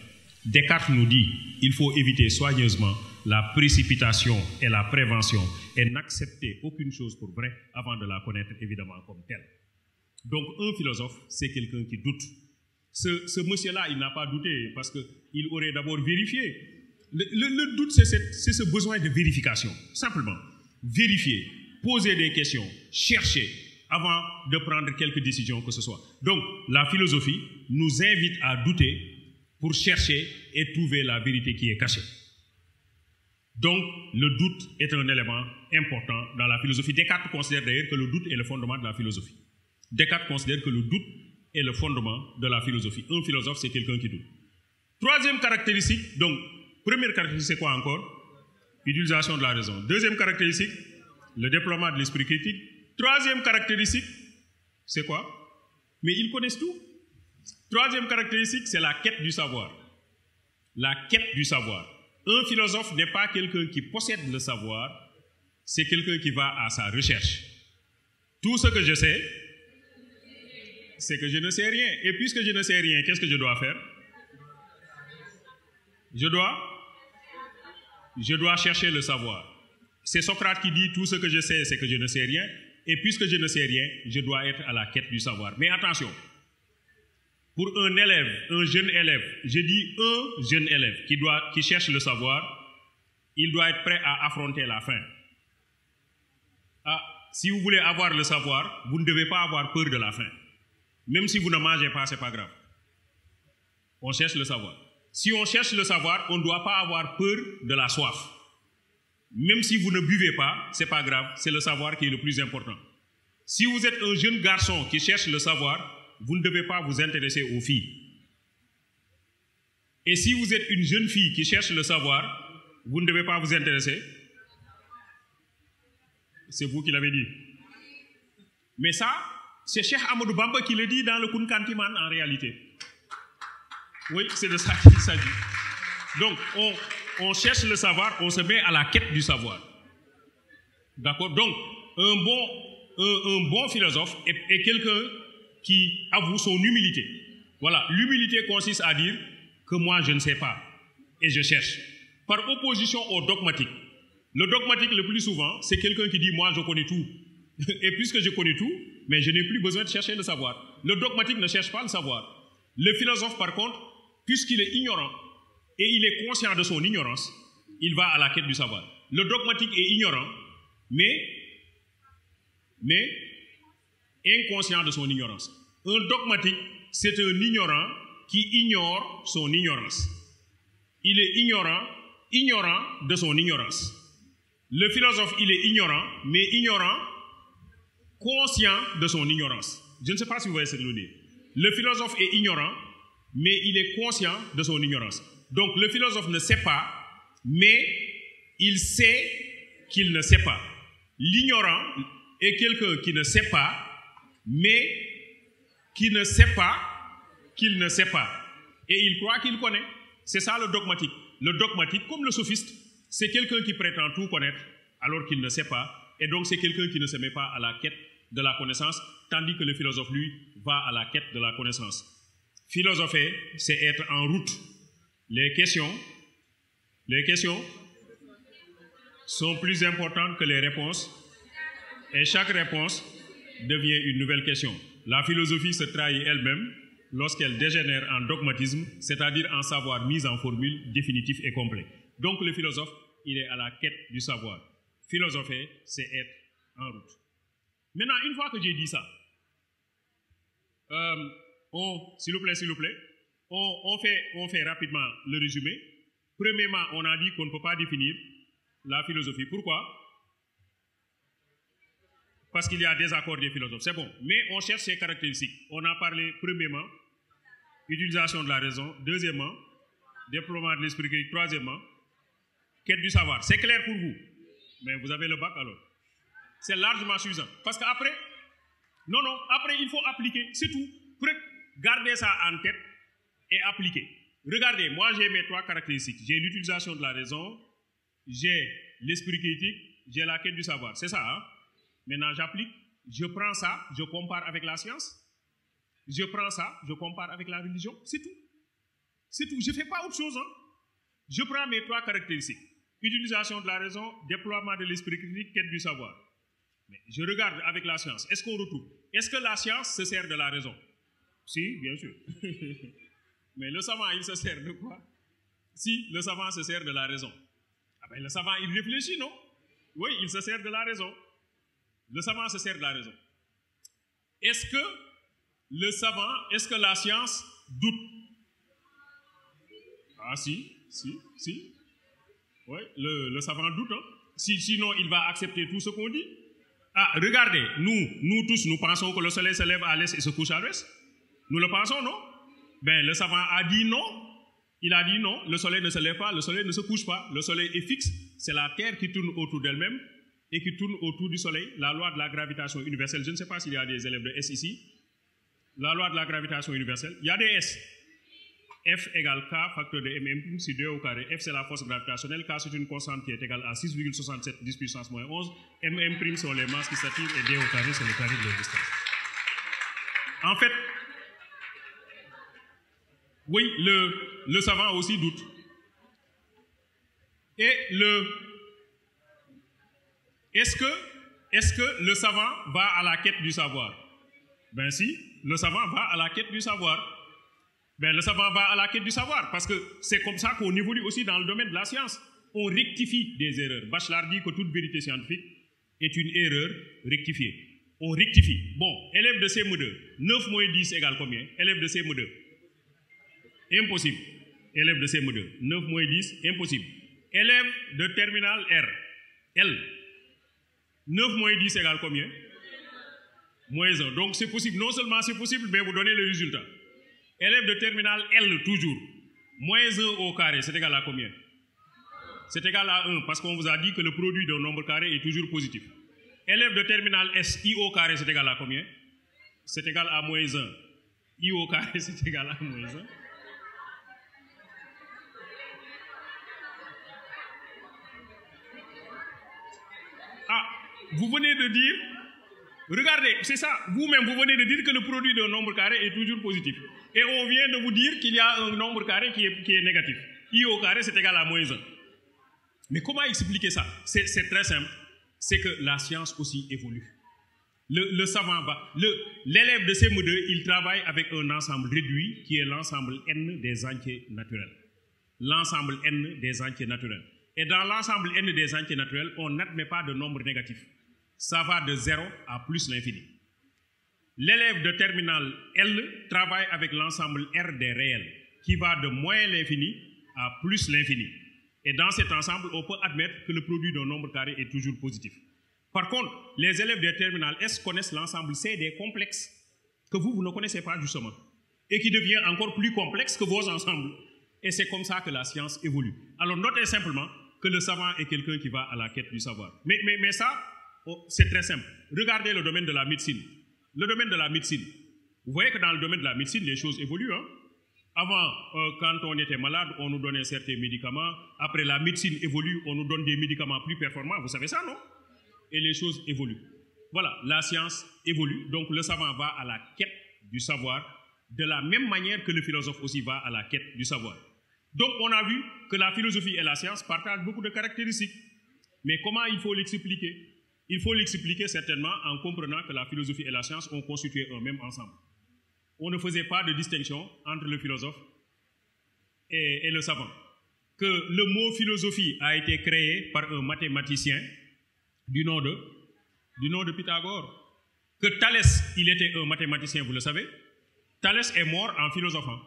Descartes nous dit, il faut éviter soigneusement la précipitation et la prévention et n'accepter aucune chose pour vrai avant de la connaître évidemment comme telle. Donc un philosophe, c'est quelqu'un qui doute. Ce monsieur-là, il n'a pas douté parce qu'il aurait d'abord vérifié. Le doute, c'est ce besoin de vérification. Simplement, vérifier, poser des questions, chercher avant de prendre quelque décision que ce soit. Donc, la philosophie nous invite à douter pour chercher et trouver la vérité qui est cachée. Donc, le doute est un élément important dans la philosophie. Descartes considère d'ailleurs que le doute est le fondement de la philosophie. Descartes considère que le doute est le fondement de la philosophie. Un philosophe, c'est quelqu'un qui doute. Troisième caractéristique, donc, première caractéristique, c'est quoi encore? Utilisation de la raison. Deuxième caractéristique, le déploiement de l'esprit critique. Troisième caractéristique, c'est quoi? Mais ils connaissent tout. Troisième caractéristique, c'est la quête du savoir. La quête du savoir. Un philosophe n'est pas quelqu'un qui possède le savoir, c'est quelqu'un qui va à sa recherche. Tout ce que je sais, c'est que je ne sais rien. Et puisque je ne sais rien, qu'est-ce que je dois faire? Je dois chercher le savoir. C'est Socrate qui dit, tout ce que je sais, c'est que je ne sais rien. Et puisque je ne sais rien, je dois être à la quête du savoir. Mais attention, pour un élève, un jeune élève, je dis un jeune élève qui cherche le savoir, il doit être prêt à affronter la faim. Si vous voulez avoir le savoir, vous ne devez pas avoir peur de la faim. Même si vous ne mangez pas, ce n'est pas grave. On cherche le savoir. Si on cherche le savoir, on ne doit pas avoir peur de la soif. Même si vous ne buvez pas, ce n'est pas grave, c'est le savoir qui est le plus important. Si vous êtes un jeune garçon qui cherche le savoir, vous ne devez pas vous intéresser aux filles. Et si vous êtes une jeune fille qui cherche le savoir, vous ne devez pas vous intéresser. C'est vous qui l'avez dit. Mais ça, c'est Cheikh Amadou Bamba qui le dit dans le Kunkantiman en réalité. Oui, c'est de ça qu'il s'agit. Donc, on cherche le savoir, on se met à la quête du savoir. D'accord? Donc, un bon philosophe est quelqu'un qui avoue son humilité. Voilà, l'humilité consiste à dire que moi je ne sais pas et je cherche. Par opposition au dogmatique. Le dogmatique le plus souvent, c'est quelqu'un qui dit moi je connais tout. Et puisque je connais tout, mais je n'ai plus besoin de chercher le savoir. Le dogmatique ne cherche pas le savoir. Le philosophe par contre, puisqu'il est ignorant et il est conscient de son ignorance, il va à la quête du savoir. Le dogmatique est ignorant, mais inconscient de son ignorance. Un dogmatique, c'est un ignorant qui ignore son ignorance. Il est ignorant de son ignorance. Le philosophe, il est ignorant, mais ignorant, conscient de son ignorance. Je ne sais pas si vous voyez ce que je veux dire. Le philosophe est ignorant, mais il est conscient de son ignorance. Donc le philosophe ne sait pas, mais il sait qu'il ne sait pas. L'ignorant est quelqu'un qui ne sait pas, mais qui ne sait pas qu'il ne sait pas. Et il croit qu'il connaît. C'est ça le dogmatique. Le dogmatique, comme le sophiste, c'est quelqu'un qui prétend tout connaître alors qu'il ne sait pas. Et donc c'est quelqu'un qui ne se met pas à la quête de la connaissance, tandis que le philosophe, lui, va à la quête de la connaissance. Philosopher, c'est être en route. Les questions sont plus importantes que les réponses. Et chaque réponse devient une nouvelle question. La philosophie se trahit elle-même lorsqu'elle dégénère en dogmatisme, c'est-à-dire en savoir mis en formule définitif et complet. Donc le philosophe, il est à la quête du savoir. Philosopher, c'est être en route. Maintenant, une fois que j'ai dit ça, s'il vous plaît, on fait rapidement le résumé. Premièrement, on a dit qu'on ne peut pas définir la philosophie. Pourquoi? Parce qu'il y a des accords des philosophes. C'est bon. Mais on cherche ses caractéristiques. On a parlé, premièrement, utilisation de la raison. Deuxièmement, déploiement de l'esprit critique. Troisièmement, quête du savoir. C'est clair pour vous? Mais vous avez le bac alors. C'est largement suffisant. Parce qu'après, après il faut appliquer. C'est tout. Gardez ça en tête et appliquer. Regardez, moi j'ai mes 3 caractéristiques. J'ai l'utilisation de la raison, j'ai l'esprit critique, j'ai la quête du savoir. C'est ça, hein? Maintenant, j'applique, je prends ça, je compare avec la science, je prends ça, je compare avec la religion, c'est tout. C'est tout, je ne fais pas autre chose. Hein? Je prends mes 3 caractéristiques. Utilisation de la raison, déploiement de l'esprit critique, quête du savoir. Mais je regarde avec la science, est-ce qu'on retrouve? Est-ce que la science se sert de la raison? Si, bien sûr. Mais le savant, il se sert de quoi? Si, le savant se sert de la raison. Ah ben, le savant, il réfléchit, non? Oui, il se sert de la raison. Le savant se sert de la raison. Est-ce que la science doute? Ah si. Oui, le savant doute. Hein? Sinon, il va accepter tout ce qu'on dit. Ah, regardez, nous tous, nous pensons que le soleil se lève à l'est et se couche à l'ouest. Nous le pensons, non? Ben, le savant a dit non. Il a dit non, le soleil ne se lève pas, le soleil ne se couche pas. Le soleil est fixe, c'est la Terre qui tourne autour d'elle-même et qui tourne autour du soleil. La loi de la gravitation universelle, je ne sais pas s'il y a des élèves de S ici. La loi de la gravitation universelle, il y a des S. F égale K, facteur de M' sur 2 au carré. F, c'est la force gravitationnelle. K, c'est une constante qui est égale à 6,67 10 puissance moins 11. M' sont les masses qui s'attirent et D au carré, c'est le carré de leur distance. En fait, oui, le savant aussi doute. Et est-ce que le savant va à la quête du savoir? Ben si, le savant va à la quête du savoir. Ben, le savant va à la quête du savoir, parce que c'est comme ça qu'on évolue aussi dans le domaine de la science. On rectifie des erreurs. Bachelard dit que toute vérité scientifique est une erreur rectifiée. On rectifie. Bon, élève de CM2, 9 moins 10 égale combien? Élève de CM2. Impossible. Élève de CM2, 9 moins 10, impossible. Élève de terminale R, L. 9 moins 10 égale combien? Moins 1. Donc c'est possible. Non seulement c'est possible, mais vous donnez le résultat. Élève de terminale L, toujours. Moins 1 au carré, c'est égal à combien? C'est égal à 1, parce qu'on vous a dit que le produit d'un nombre carré est toujours positif. Élève de terminale S, I au carré, c'est égal à combien? C'est égal à moins 1. I au carré, c'est égal à moins 1. Ah, vous venez de dire, regardez, c'est ça, vous-même, vous venez de dire que le produit d'un nombre carré est toujours positif. Et on vient de vous dire qu'il y a un nombre carré qui est négatif. I au carré, c'est égal à moins 1. Mais comment expliquer ça? C'est très simple. C'est que la science aussi évolue. Le savant va. L'élève de CM2, il travaille avec un ensemble réduit qui est l'ensemble N des entiers naturels. L'ensemble N des entiers naturels. Et dans l'ensemble N des entiers naturels, on n'admet pas de nombre négatif. Ça va de 0 à plus l'infini. L'élève de terminale L travaille avec l'ensemble R des réels, qui va de moins l'infini à plus l'infini. Et dans cet ensemble, on peut admettre que le produit d'un nombre carré est toujours positif. Par contre, les élèves des terminales S connaissent l'ensemble C des complexes, que vous ne connaissez pas justement, et qui devient encore plus complexe que vos ensembles. Et c'est comme ça que la science évolue. Alors notez simplement que le savant est quelqu'un qui va à la quête du savoir. Mais ça, c'est très simple. Regardez le domaine de la médecine. Le domaine de la médecine. Vous voyez que dans le domaine de la médecine, les choses évoluent. Hein? Avant, quand on était malade, on nous donnait certains médicaments. Après, la médecine évolue, on nous donne des médicaments plus performants. Vous savez ça, non? Et les choses évoluent. Voilà, la science évolue. Donc, le savant va à la quête du savoir de la même manière que le philosophe aussi va à la quête du savoir. Donc, on a vu que la philosophie et la science partagent beaucoup de caractéristiques. Mais comment il faut l'expliquer? Il faut l'expliquer certainement en comprenant que la philosophie et la science ont constitué un même ensemble. On ne faisait pas de distinction entre le philosophe et le savant. Que le mot philosophie a été créé par un mathématicien du nom de Pythagore. Que Thalès, il était un mathématicien, vous le savez. Thalès est mort en philosophant.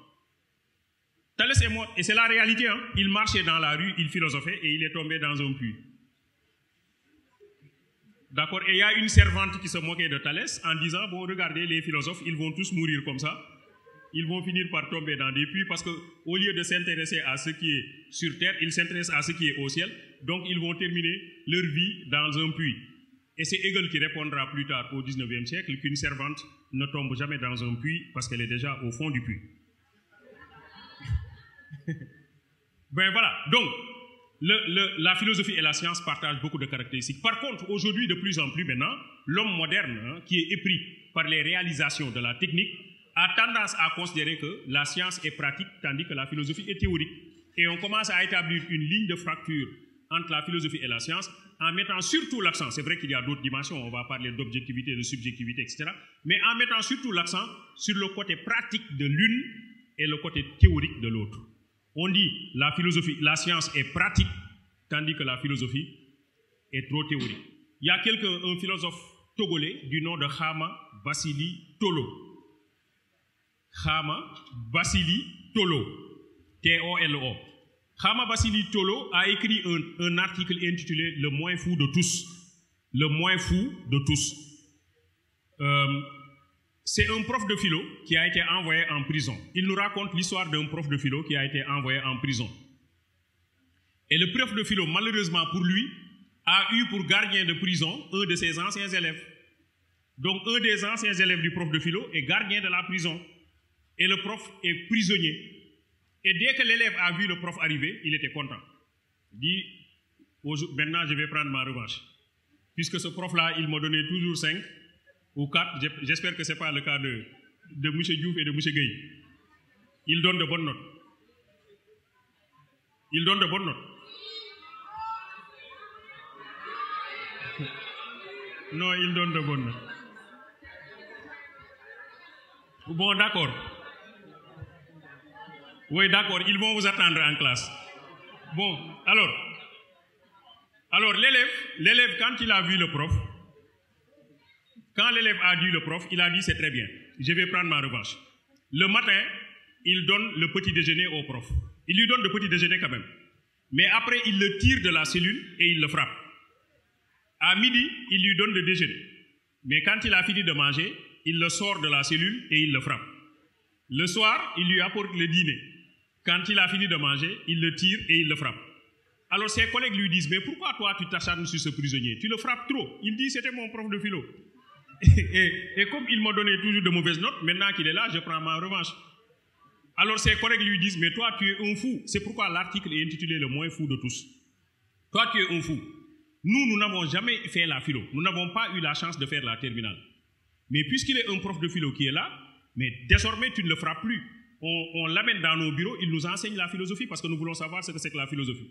Thalès est mort, et c'est la réalité. Hein? Il marchait dans la rue, il philosophait et il est tombé dans un puits. D'accord? Et il y a une servante qui se moquait de Thalès en disant, bon, regardez, les philosophes, ils vont tous mourir comme ça. Ils vont finir par tomber dans des puits parce qu'au lieu de s'intéresser à ce qui est sur terre, ils s'intéressent à ce qui est au ciel. Donc, ils vont terminer leur vie dans un puits. Et c'est Hegel qui répondra plus tard au 19e siècle qu'une servante ne tombe jamais dans un puits parce qu'elle est déjà au fond du puits. Ben voilà. Donc, la philosophie et la science partagent beaucoup de caractéristiques. Par contre, aujourd'hui, de plus en plus maintenant, l'homme moderne, qui est épris par les réalisations de la technique, a tendance à considérer que la science est pratique, tandis que la philosophie est théorique. Et on commence à établir une ligne de fracture entre la philosophie et la science, en mettant surtout l'accent, c'est vrai qu'il y a d'autres dimensions, on va parler d'objectivité, de subjectivité, etc., mais en mettant surtout l'accent sur le côté pratique de l'une et le côté théorique de l'autre. On dit la science est pratique, tandis que la philosophie est trop théorique. Il y a un philosophe togolais du nom de Khama Bassili Tolo. Khama Bassili Tolo. T-O-L-O. Khama Bassili Tolo a écrit un article intitulé « Le moins fou de tous ». Le moins fou de tous. C'est un prof de philo qui a été envoyé en prison. Il nous raconte l'histoire d'un prof de philo qui a été envoyé en prison. Et le prof de philo, malheureusement pour lui, a eu pour gardien de prison un de ses anciens élèves. Donc un des anciens élèves du prof de philo est gardien de la prison. Et le prof est prisonnier. Et dès que l'élève a vu le prof arriver, il était content. Il dit, maintenant je vais prendre ma revanche. Puisque ce prof-là, il m'a donné toujours 5 ou 4, j'espère que ce n'est pas le cas de M. Diouf et de M. Gueye. Il donne de bonnes notes. Il donne de bonnes notes. Non, il donne de bonnes notes. Bon, d'accord. Oui, d'accord, ils vont vous attendre en classe. Bon, alors l'élève, quand il a vu le prof, quand l'élève a vu le prof, il a dit c'est très bien, je vais prendre ma revanche. Le matin, il donne le petit déjeuner au prof. Il lui donne le petit déjeuner quand même. Mais après, il le tire de la cellule et il le frappe. À midi, il lui donne le déjeuner. Mais quand il a fini de manger, il le sort de la cellule et il le frappe. Le soir, il lui apporte le dîner. Quand il a fini de manger, il le tire et il le frappe. Alors ses collègues lui disent, mais pourquoi toi tu t'acharnes sur ce prisonnier? Tu le frappes trop. Il dit, c'était mon prof de philo. Et comme il m'a donné toujours de mauvaises notes, maintenant qu'il est là, je prends ma revanche. Alors ses collègues lui disent, mais toi tu es un fou. C'est pourquoi l'article est intitulé le moins fou de tous. Toi tu es un fou. Nous n'avons jamais fait la philo. Nous n'avons pas eu la chance de faire la terminale. Mais puisqu'il est un prof de philo qui est là, mais désormais tu ne le feras plus. On l'amène dans nos bureaux, il nous enseigne la philosophie parce que nous voulons savoir ce que c'est que la philosophie.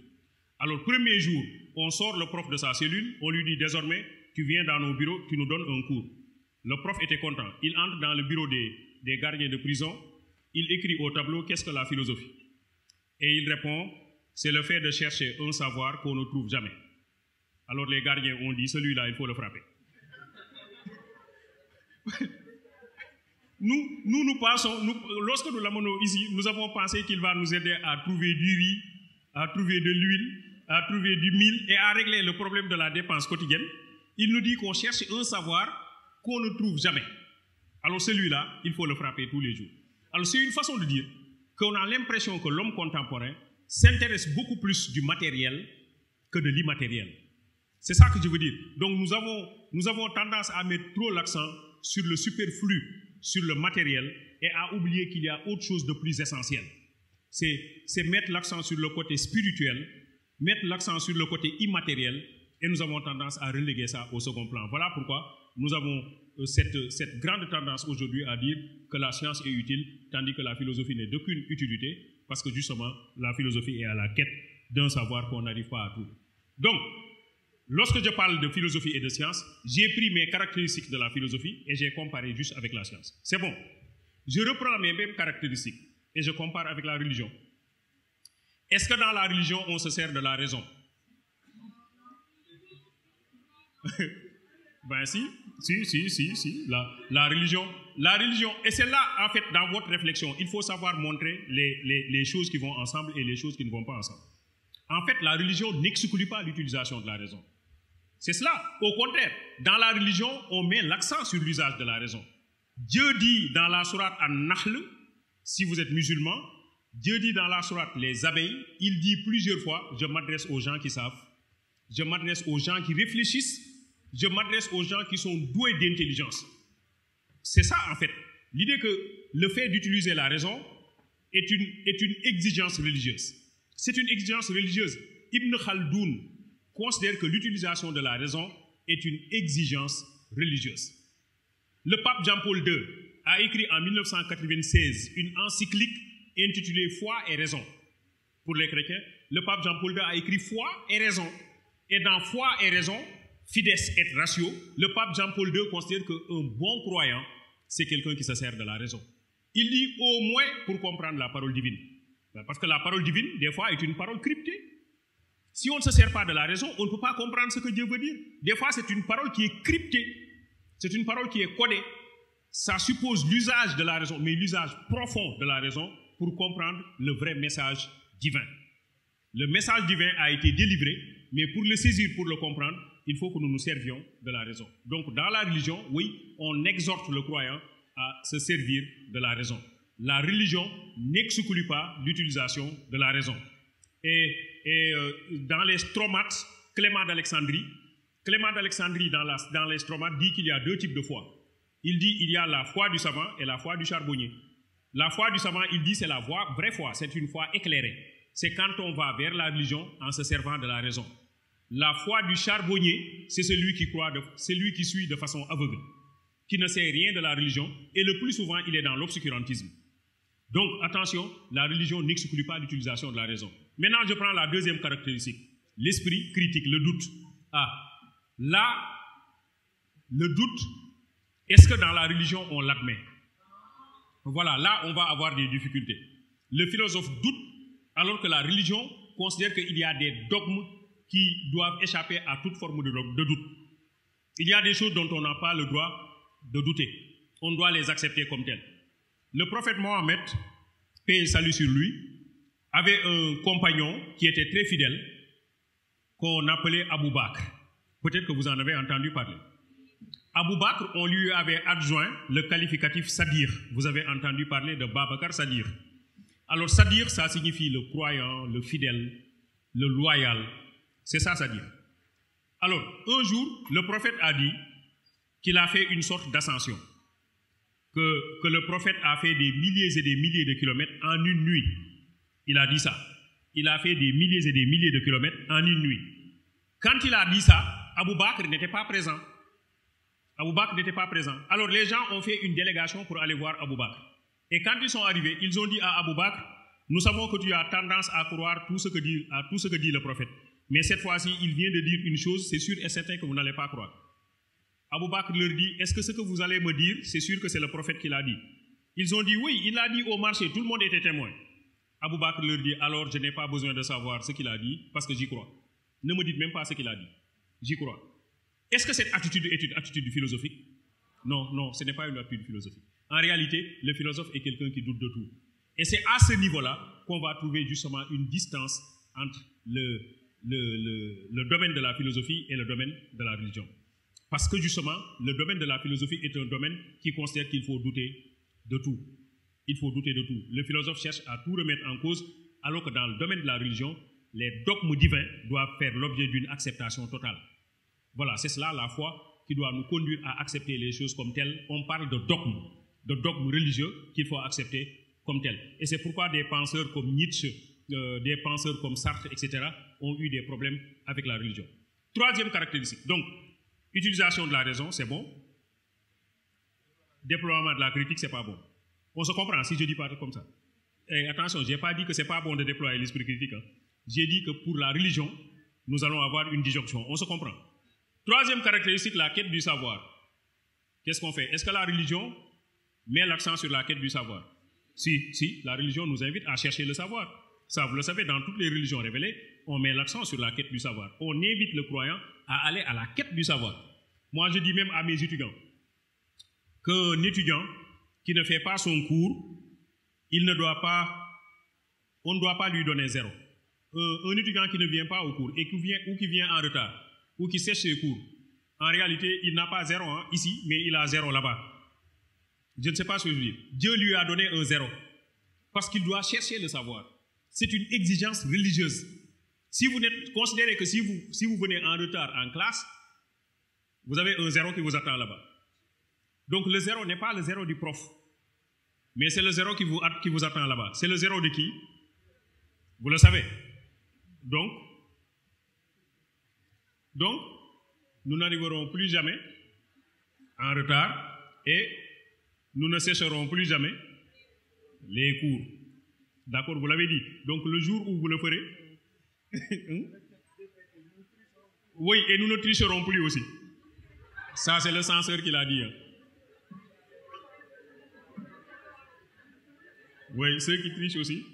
Alors, premier jour, on sort le prof de sa cellule, on lui dit désormais, tu viens dans nos bureaux, tu nous donnes un cours. Le prof était content. Il entre dans le bureau des gardiens de prison, il écrit au tableau qu'est-ce que la philosophie. Et il répond, c'est le fait de chercher un savoir qu'on ne trouve jamais. Alors les gardiens ont dit, celui-là, il faut le frapper. Nous pensons, lorsque nous l'amenons ici, nous avons pensé qu'il va nous aider à trouver du riz, à trouver de l'huile, à trouver du mil et à régler le problème de la dépense quotidienne. Il nous dit qu'on cherche un savoir qu'on ne trouve jamais. Alors celui-là, il faut le frapper tous les jours. Alors c'est une façon de dire qu'on a l'impression que l'homme contemporain s'intéresse beaucoup plus du matériel que de l'immatériel. C'est ça que je veux dire. Donc nous avons tendance à mettre trop l'accent sur le superflu, sur le matériel, et à oublier qu'il y a autre chose de plus essentiel. C'est mettre l'accent sur le côté spirituel, mettre l'accent sur le côté immatériel, et nous avons tendance à reléguer ça au second plan. Voilà pourquoi nous avons cette grande tendance aujourd'hui à dire que la science est utile, tandis que la philosophie n'est d'aucune utilité, parce que justement, la philosophie est à la quête d'un savoir qu'on n'arrive pas à trouver. Donc, lorsque je parle de philosophie et de science, j'ai pris mes caractéristiques de la philosophie et j'ai comparé juste avec la science. C'est bon. Je reprends mes mêmes caractéristiques et je compare avec la religion. Est-ce que dans la religion, on se sert de la raison? Ben si. La religion. Et c'est là, en fait, dans votre réflexion, il faut savoir montrer les choses qui vont ensemble et les choses qui ne vont pas ensemble. En fait, la religion n'exclut pas l'utilisation de la raison. C'est cela. Au contraire, dans la religion, on met l'accent sur l'usage de la raison. Dieu dit dans la sourate An-Nahl, si vous êtes musulman, Dieu dit dans la sourate les abeilles, il dit plusieurs fois, je m'adresse aux gens qui savent, je m'adresse aux gens qui réfléchissent, je m'adresse aux gens qui sont doués d'intelligence. C'est ça en fait. L'idée que le fait d'utiliser la raison est une exigence religieuse. C'est une exigence religieuse. Ibn Khaldoun considère que l'utilisation de la raison est une exigence religieuse. Le pape Jean-Paul II a écrit en 1996 une encyclique intitulée Foi et raison. Pour les chrétiens, le pape Jean-Paul II a écrit Foi et raison. Et dans Foi et raison, Fides et ratio, le pape Jean-Paul II considère qu'un bon croyant, c'est quelqu'un qui se sert de la raison. Il dit au moins pour comprendre la parole divine. Parce que la parole divine, des fois, est une parole cryptée. Si on ne se sert pas de la raison, on ne peut pas comprendre ce que Dieu veut dire. Des fois, c'est une parole qui est cryptée. C'est une parole qui est codée. Ça suppose l'usage de la raison, mais l'usage profond de la raison pour comprendre le vrai message divin. Le message divin a été délivré, mais pour le saisir, pour le comprendre, il faut que nous nous servions de la raison. Donc, dans la religion, oui, on exhorte le croyant à se servir de la raison. La religion n'exclut pas l'utilisation de la raison. Et dans les stromates, Clément d'Alexandrie dans les stromates dit qu'il y a deux types de foi. Il dit il y a la foi du savant et la foi du charbonnier. La foi du savant, il dit c'est la vraie foi, c'est une foi éclairée. C'est quand on va vers la religion en se servant de la raison. La foi du charbonnier, c'est celui qui suit de façon aveugle, qui ne sait rien de la religion, et le plus souvent, il est dans l'obscurantisme. Donc, attention, la religion n'exclut pas l'utilisation de la raison. Maintenant, je prends la deuxième caractéristique, l'esprit critique, le doute. Là, le doute, est-ce que dans la religion, on l'admet? Voilà, là, on va avoir des difficultés. le philosophe doute alors que la religion considère qu'il y a des dogmes qui doivent échapper à toute forme de doute. Il y a des choses dont on n'a pas le droit de douter. On doit les accepter comme telles. Le prophète Mohammed, paix et salut sur lui, avait un compagnon qui était très fidèle, qu'on appelait Abou Bakr. Peut-être que vous en avez entendu parler. Abou Bakr, on lui avait adjoint le qualificatif Sadir. Vous avez entendu parler de Babakar Sadir. Alors Sadir, ça signifie le croyant, le fidèle, le loyal. C'est ça Sadir. Alors, un jour, le prophète a dit qu'il a fait une sorte d'ascension. Que le prophète a fait des milliers et des milliers de kilomètres en une nuit. Il a dit ça. Il a fait des milliers et des milliers de kilomètres en une nuit. Quand il a dit ça, Abou Bakr n'était pas présent. Abou Bakr n'était pas présent. Alors les gens ont fait une délégation pour aller voir Abou Bakr. Et quand ils sont arrivés, ils ont dit à Abou Bakr, nous savons que tu as tendance à croire tout ce que dit le prophète. Mais cette fois-ci, il vient de dire une chose, c'est sûr et certain que vous n'allez pas croire. Abou Bakr leur dit, est-ce que ce que vous allez me dire, c'est sûr que c'est le prophète qui l'a dit? Ils ont dit, oui, il l'a dit au marché, tout le monde était témoin. Abou Bakr leur dit, alors je n'ai pas besoin de savoir ce qu'il a dit, parce que j'y crois. Ne me dites même pas ce qu'il a dit. J'y crois. Est-ce que cette attitude est une attitude philosophique? Non, ce n'est pas une attitude philosophique. En réalité, le philosophe est quelqu'un qui doute de tout. Et c'est à ce niveau-là qu'on va trouver justement une distance entre le domaine de la philosophie et le domaine de la religion. Parce que justement, le domaine de la philosophie est un domaine qui considère qu'il faut douter de tout. Il faut douter de tout. Le philosophe cherche à tout remettre en cause, alors que dans le domaine de la religion, les dogmes divins doivent faire l'objet d'une acceptation totale. Voilà, c'est cela la foi qui doit nous conduire à accepter les choses comme telles. On parle de dogmes religieux qu'il faut accepter comme tels. Et c'est pourquoi des penseurs comme Nietzsche, des penseurs comme Sartre, etc., ont eu des problèmes avec la religion. Troisième caractéristique. Donc, utilisation de la raison, c'est bon. Déploiement de la critique, c'est pas bon. On se comprend si je dis pas comme ça. Et attention, je n'ai pas dit que c'est pas bon de déployer l'esprit critique. Hein. J'ai dit que pour la religion, nous allons avoir une disjonction. On se comprend. Troisième caractéristique, la quête du savoir. Qu'est-ce qu'on fait? Est-ce que la religion met l'accent sur la quête du savoir? Si, la religion nous invite à chercher le savoir. Ça, vous le savez, dans toutes les religions révélées, on met l'accent sur la quête du savoir. On invite le croyant à aller à la quête du savoir. Moi, je dis même à mes étudiants qu'un étudiant qui ne fait pas son cours, on ne doit pas lui donner 0. Un étudiant qui ne vient pas au cours et qui vient en retard ou qui sèche ses cours, en réalité, il n'a pas 0 ici, mais il a 0 là-bas. Je ne sais pas ce que je veux dire. Dieu lui a donné un 0 parce qu'il doit chercher le savoir. C'est une exigence religieuse. Si vous considérez que si vous venez en retard en classe, vous avez un 0 qui vous attend là-bas. Donc le 0 n'est pas le 0 du prof, mais c'est le 0 qui vous attend là-bas. C'est le 0 de qui? Vous le savez. Donc, nous n'arriverons plus jamais en retard et nous ne sécherons plus jamais les cours. D'accord, vous l'avez dit. Donc le jour où vous le ferez, oui, et nous ne tricherons plus aussi. Ça, c'est le censeur qui l'a dit. Hein. Oui, ceux qui trichent aussi,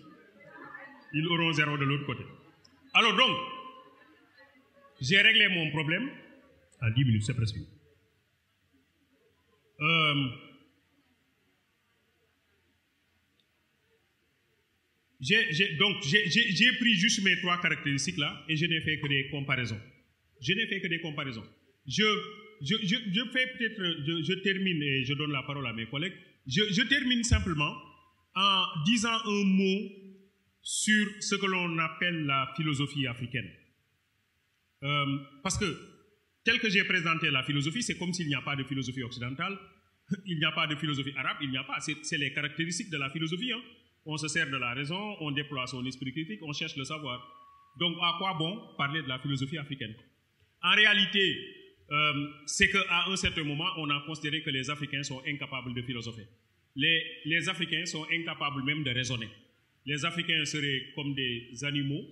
ils auront 0 de l'autre côté. Alors donc, j'ai réglé mon problème en 10 minutes, c'est presque. J'ai pris juste mes 3 caractéristiques là et je n'ai fait que des comparaisons. Je termine et je donne la parole à mes collègues. Je termine simplement en disant un mot sur ce que l'on appelle la philosophie africaine. Parce que, tel que j'ai présenté la philosophie, c'est comme s'il n'y a pas de philosophie occidentale, il n'y a pas de philosophie arabe, il n'y a pas. C'est les caractéristiques de la philosophie. Hein. On se sert de la raison, on déploie son esprit critique, on cherche le savoir. Donc, à quoi bon parler de la philosophie africaine? En réalité, c'est qu'à un certain moment, on a considéré que les Africains sont incapables de philosopher. Les Africains sont incapables même de raisonner. Les Africains seraient comme des animaux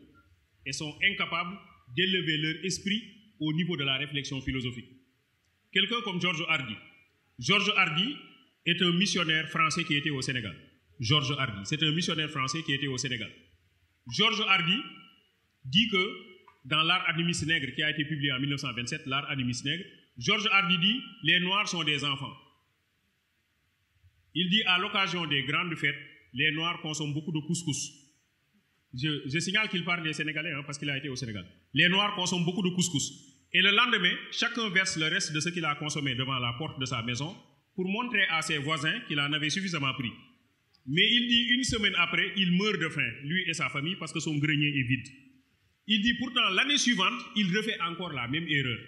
et sont incapables d'élever leur esprit au niveau de la réflexion philosophique. Quelqu'un comme Georges Hardy. Georges Hardy est un missionnaire français qui était au Sénégal. Georges Hardy. C'est un missionnaire français qui était au Sénégal. Georges Hardy dit que dans l'art animiste nègre qui a été publié en 1927, l'art animiste nègre, Georges Hardy dit « Les Noirs sont des enfants ». Il dit à l'occasion des grandes fêtes, les Noirs consomment beaucoup de couscous. Je signale qu'il parle des Sénégalais parce qu'il a été au Sénégal. Les Noirs consomment beaucoup de couscous. Et le lendemain, chacun verse le reste de ce qu'il a consommé devant la porte de sa maison pour montrer à ses voisins qu'il en avait suffisamment pris. Mais il dit une semaine après, il meurt de faim, lui et sa famille, parce que son grenier est vide. Il dit pourtant l'année suivante, il refait encore la même erreur.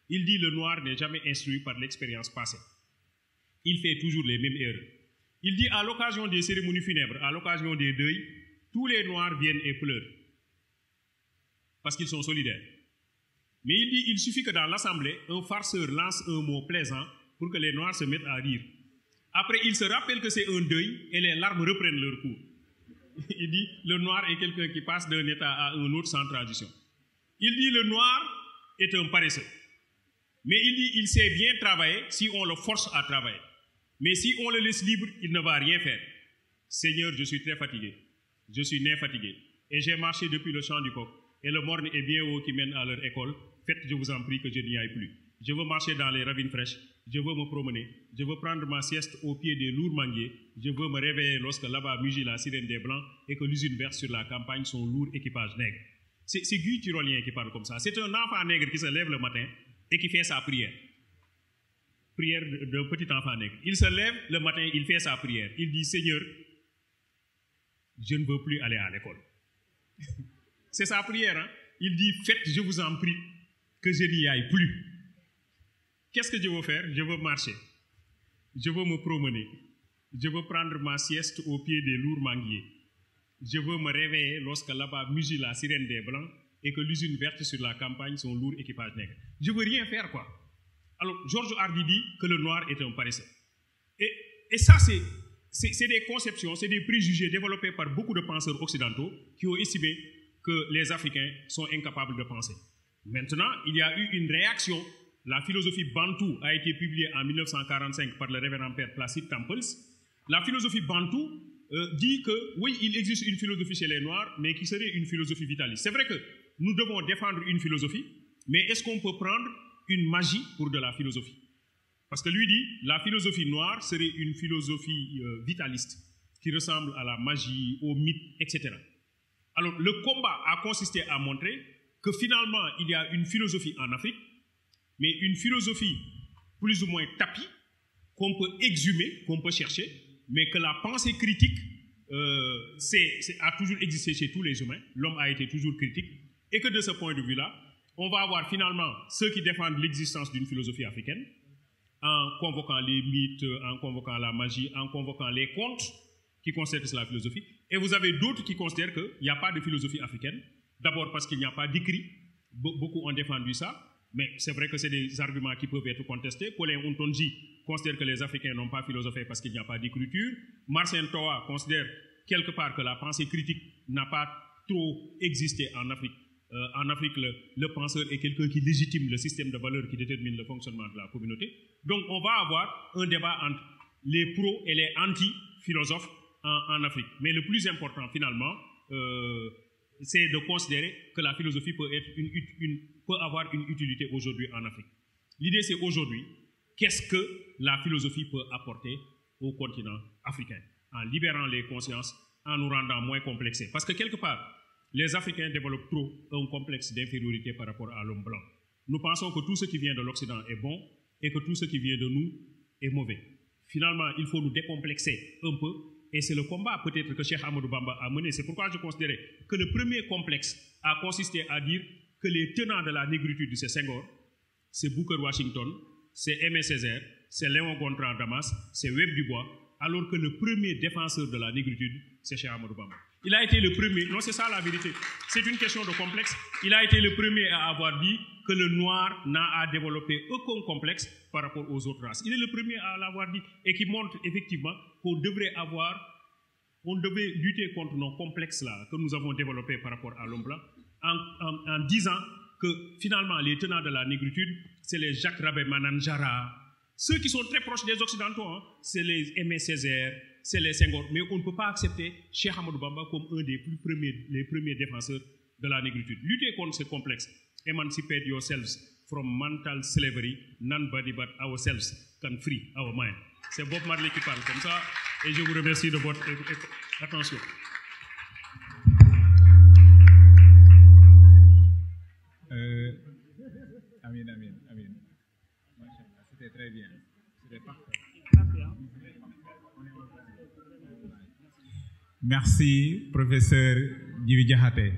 Il dit le noir n'est jamais instruit par l'expérience passée. Il fait toujours les mêmes erreurs. Il dit à l'occasion des cérémonies funèbres, à l'occasion des deuils, tous les noirs viennent et pleurent parce qu'ils sont solidaires. Mais il dit il suffit que dans l'assemblée, un farceur lance un mot plaisant pour que les noirs se mettent à rire. Après, il se rappelle que c'est un deuil et les larmes reprennent leur cours. Il dit le noir est quelqu'un qui passe d'un état à un autre sans transition. Il dit le noir est un paresseux. Mais il dit il sait bien travailler si on le force à travailler. Mais si on le laisse libre, il ne va rien faire. Seigneur, je suis très fatigué. Je suis né fatigué. Et j'ai marché depuis le champ du coq. Et le morne est bien haut qui mène à leur école. Faites, je vous en prie, que je n'y aille plus. Je veux marcher dans les ravines fraîches. Je veux me promener. Je veux prendre ma sieste au pied des lourds manguiers. Je veux me réveiller lorsque là-bas mugit la sirène des Blancs et que l'usine verse sur la campagne son lourd équipage nègre. C'est Guy Tyrolien qui parle comme ça. C'est un enfant nègre qui se lève le matin et qui fait sa prière. Prière d'un petit enfant nègre. Il se lève le matin, il fait sa prière. Il dit, Seigneur, je ne veux plus aller à l'école. C'est sa prière. Hein? Il dit, faites, je vous en prie, que je n'y aille plus. Qu'est-ce que je veux faire? Je veux marcher. Je veux me promener. Je veux prendre ma sieste au pied des lourds manguiers. Je veux me réveiller lorsque là-bas mugit la sirène des Blancs et que l'usine verte sur la campagne son lourd équipage nègre. Je veux rien faire, quoi. Alors, Georges Hardy dit que le noir est un paresseux. Et ça, c'est des conceptions, c'est des préjugés développés par beaucoup de penseurs occidentaux qui ont estimé que les Africains sont incapables de penser. Maintenant, il y a eu une réaction. La philosophie bantou a été publiée en 1945 par le révérend père Placide Temples. La philosophie bantou dit que, oui, il existe une philosophie chez les Noirs, mais qui serait une philosophie vitaliste. C'est vrai que nous devons défendre une philosophie, mais est-ce qu'on peut prendre une magie pour de la philosophie? Parce que lui dit, la philosophie noire serait une philosophie vitaliste, qui ressemble à la magie, au mythe, etc. Alors, le combat a consisté à montrer que finalement, il y a une philosophie en Afrique, mais une philosophie plus ou moins tapie, qu'on peut exhumer, qu'on peut chercher, mais que la pensée critique a toujours existé chez tous les humains, l'homme a été toujours critique, et que de ce point de vue-là, on va avoir finalement ceux qui défendent l'existence d'une philosophie africaine, en convoquant les mythes, en convoquant la magie, en convoquant les contes qui considèrent que c'est la philosophie, et vous avez d'autres qui considèrent qu'il n'y a pas de philosophie africaine, d'abord parce qu'il n'y a pas d'écrit, beaucoup ont défendu ça, mais c'est vrai que c'est des arguments qui peuvent être contestés. Colin Ontonji considère que les Africains n'ont pas philosophé parce qu'il n'y a pas d'écriture. Marcin Toa considère quelque part que la pensée critique n'a pas trop existé en Afrique. En Afrique, le penseur est quelqu'un qui légitime le système de valeurs qui détermine le fonctionnement de la communauté. Donc on va avoir un débat entre les pros et les anti-philosophes en Afrique. Mais le plus important finalement, c'est de considérer que la philosophie peut avoir une utilité aujourd'hui en Afrique. L'idée c'est aujourd'hui, qu'est-ce que la philosophie peut apporter au continent africain en libérant les consciences, en nous rendant moins complexés. Parce que quelque part, les Africains développent trop un complexe d'infériorité par rapport à l'homme blanc. Nous pensons que tout ce qui vient de l'Occident est bon et que tout ce qui vient de nous est mauvais. Finalement, il faut nous décomplexer un peu et c'est le combat peut-être que Cheikh Ahmadou Bamba a mené. C'est pourquoi je considérais que le premier complexe a consisté à dire que les tenants de la négritude, c'est Senghor, c'est Booker Washington, c'est Aimé Césaire, c'est Léon Gontran Damas, c'est Webb Dubois, alors que le premier défenseur de la négritude, c'est Cheikh Ahmadou Bamba. Il a été le premier, non c'est ça la vérité, c'est une question de complexe, il a été le premier à avoir dit que le noir n'a à développer aucun complexe par rapport aux autres races. Il est le premier à l'avoir dit et qui montre effectivement qu'on devrait lutter contre nos complexes là que nous avons développés par rapport à l'homme blanc en disant que finalement les tenants de la négritude, c'est les Jacques Rabé Mananjara, Ceux qui sont très proches des Occidentaux, hein, c'est les Aimé Césaire, c'est les Senghor, mais on ne peut pas accepter Cheikh Ahmadou Bamba comme un des les premiers défenseurs de la négritude. Lutter contre ce complexe, emancipate yourselves from mental slavery, nobody but ourselves can free our mind. C'est Bob Marley qui parle comme ça, et je vous remercie de votre attention. Amin. C'était très bien. C'était parfait. Merci, professeur Djibi Diakhaté.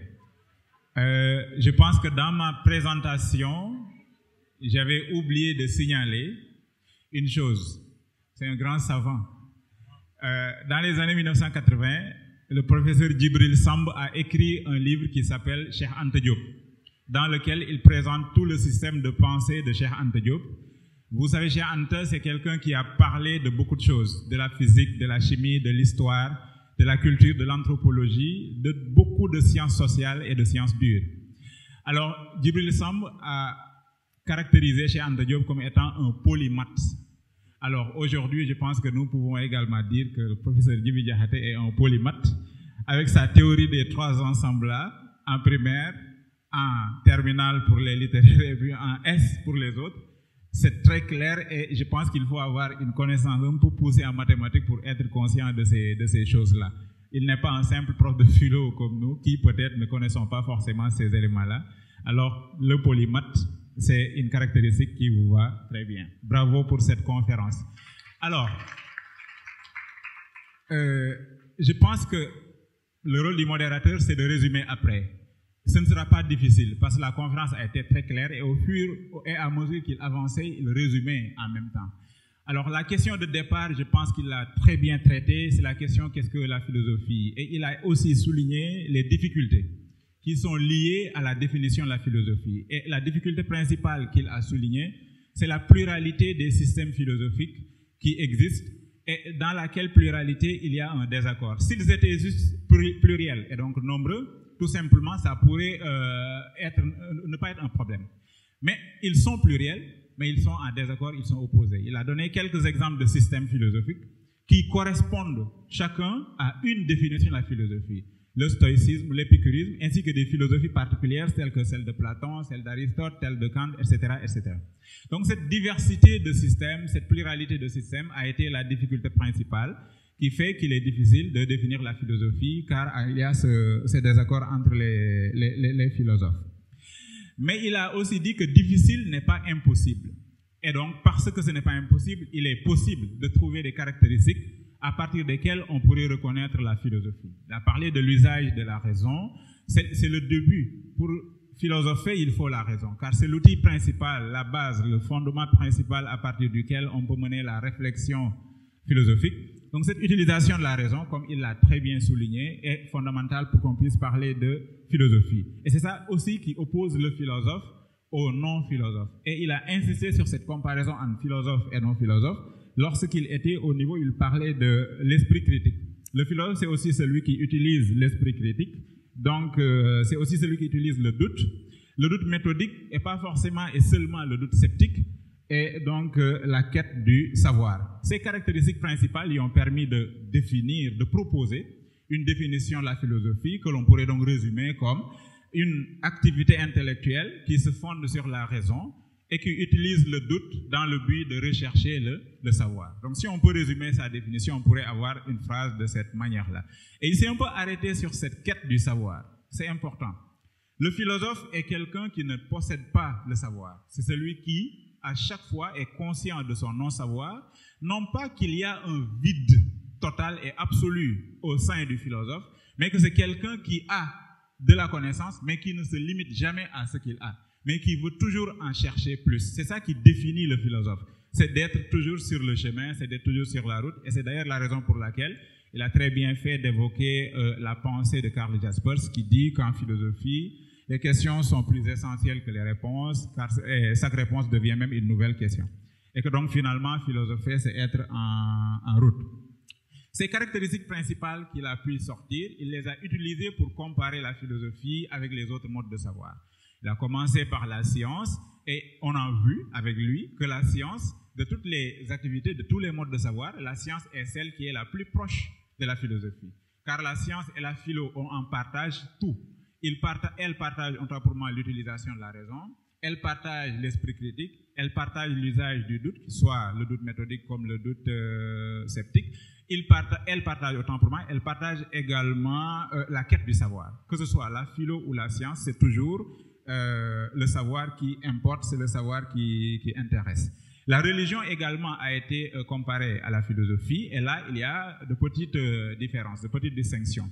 Je pense que dans ma présentation, j'avais oublié de signaler une chose. C'est un grand savant. Dans les années 1980, le professeur Djibril Samb a écrit un livre qui s'appelle Cheikh Anta Diop, dans lequel il présente tout le système de pensée de Cheikh Anta Diop. Vous savez, Cheikh Anta, c'est quelqu'un qui a parlé de beaucoup de choses, de la physique, de la chimie, de l'histoire, de la culture, de l'anthropologie, de beaucoup de sciences sociales et de sciences dures. Alors, Djibril Samb a caractérisé Cheikh Anta Diop comme étant un polymathe. Alors, aujourd'hui, je pense que nous pouvons également dire que le professeur Djibi Diakhaté est un polymathe, avec sa théorie des 3 ensembles-là, en primaire, en terminale pour les littéraires et puis en S pour les autres. C'est très clair et je pense qu'il faut avoir une connaissance un peu poussée en mathématiques pour être conscient de ces choses-là. Il n'est pas un simple prof de philo comme nous qui peut-être ne connaissons pas forcément ces éléments-là. Alors, le polymathe, c'est une caractéristique qui vous va très bien. Bravo pour cette conférence. Alors, je pense que le rôle du modérateur, c'est de résumer après. Ce ne sera pas difficile parce que la conférence a été très claire et au fur et à mesure qu'il avançait, il résumait en même temps. Alors la question de départ, je pense qu'il l'a très bien traitée, c'est la question qu'est-ce que la philosophie? Et il a aussi souligné les difficultés qui sont liées à la définition de la philosophie. Et la difficulté principale qu'il a soulignée, c'est la pluralité des systèmes philosophiques qui existent et dans laquelle pluralité, il y a un désaccord. S'ils étaient juste pluriels et donc nombreux, tout simplement, ça pourrait ne pas être un problème. Mais ils sont pluriels, mais ils sont en désaccord, ils sont opposés. Il a donné quelques exemples de systèmes philosophiques qui correspondent chacun à une définition de la philosophie. Le stoïcisme, l'épicurisme, ainsi que des philosophies particulières telles que celle de Platon, celle d'Aristote, celle de Kant, etc., etc. Donc cette diversité de systèmes, cette pluralité de systèmes a été la difficulté principale qui fait qu'il est difficile de définir la philosophie car il y a ce désaccord entre les philosophes. Mais il a aussi dit que difficile n'est pas impossible. Et donc, parce que ce n'est pas impossible, il est possible de trouver des caractéristiques à partir desquelles on pourrait reconnaître la philosophie. Il a parlé de l'usage de la raison. C'est le début. Pour philosopher, il faut la raison, car c'est l'outil principal, la base, le fondement principal à partir duquel on peut mener la réflexion philosophique. Donc cette utilisation de la raison, comme il l'a très bien souligné, est fondamentale pour qu'on puisse parler de philosophie. Et c'est ça aussi qui oppose le philosophe au non-philosophe. Et il a insisté sur cette comparaison entre philosophe et non-philosophe lorsqu'il était au niveau où il parlait de l'esprit critique. Le philosophe, c'est aussi celui qui utilise l'esprit critique. Donc c'est aussi celui qui utilise le doute. Le doute méthodique n'est pas forcément et seulement le doute sceptique, et donc la quête du savoir. Ces caractéristiques principales lui ont permis de définir, de proposer une définition de la philosophie que l'on pourrait donc résumer comme une activité intellectuelle qui se fonde sur la raison et qui utilise le doute dans le but de rechercher le savoir. Donc si on peut résumer sa définition, on pourrait avoir une phrase de cette manière-là. Et il s'est un peu arrêté sur cette quête du savoir. C'est important. Le philosophe est quelqu'un qui ne possède pas le savoir. C'est celui qui à chaque fois est conscient de son non-savoir, non pas qu'il y a un vide total et absolu au sein du philosophe, mais que c'est quelqu'un qui a de la connaissance, mais qui ne se limite jamais à ce qu'il a, mais qui veut toujours en chercher plus. C'est ça qui définit le philosophe. C'est d'être toujours sur le chemin, c'est d'être toujours sur la route, et c'est d'ailleurs la raison pour laquelle il a très bien fait d'évoquer la pensée de Karl Jaspers, qui dit qu'en philosophie, les questions sont plus essentielles que les réponses, car chaque réponse devient même une nouvelle question. Et que donc finalement, philosopher, c'est être en route. Ces caractéristiques principales qu'il a pu sortir, il les a utilisées pour comparer la philosophie avec les autres modes de savoir. Il a commencé par la science, et on a vu avec lui que la science, de toutes les activités, de tous les modes de savoir, la science est celle qui est la plus proche de la philosophie. Car la science et la philo ont en partage tout. Elles partagent autant pour moi l'utilisation de la raison, elles partagent l'esprit critique, elles partagent l'usage du doute, soit le doute méthodique comme le doute sceptique. Elles partagent autant pour moi, elles partagent également la quête du savoir. Que ce soit la philo ou la science, c'est toujours le savoir qui importe, c'est le savoir qui intéresse. La religion également a été comparée à la philosophie, et là, il y a de petites différences, de petites distinctions.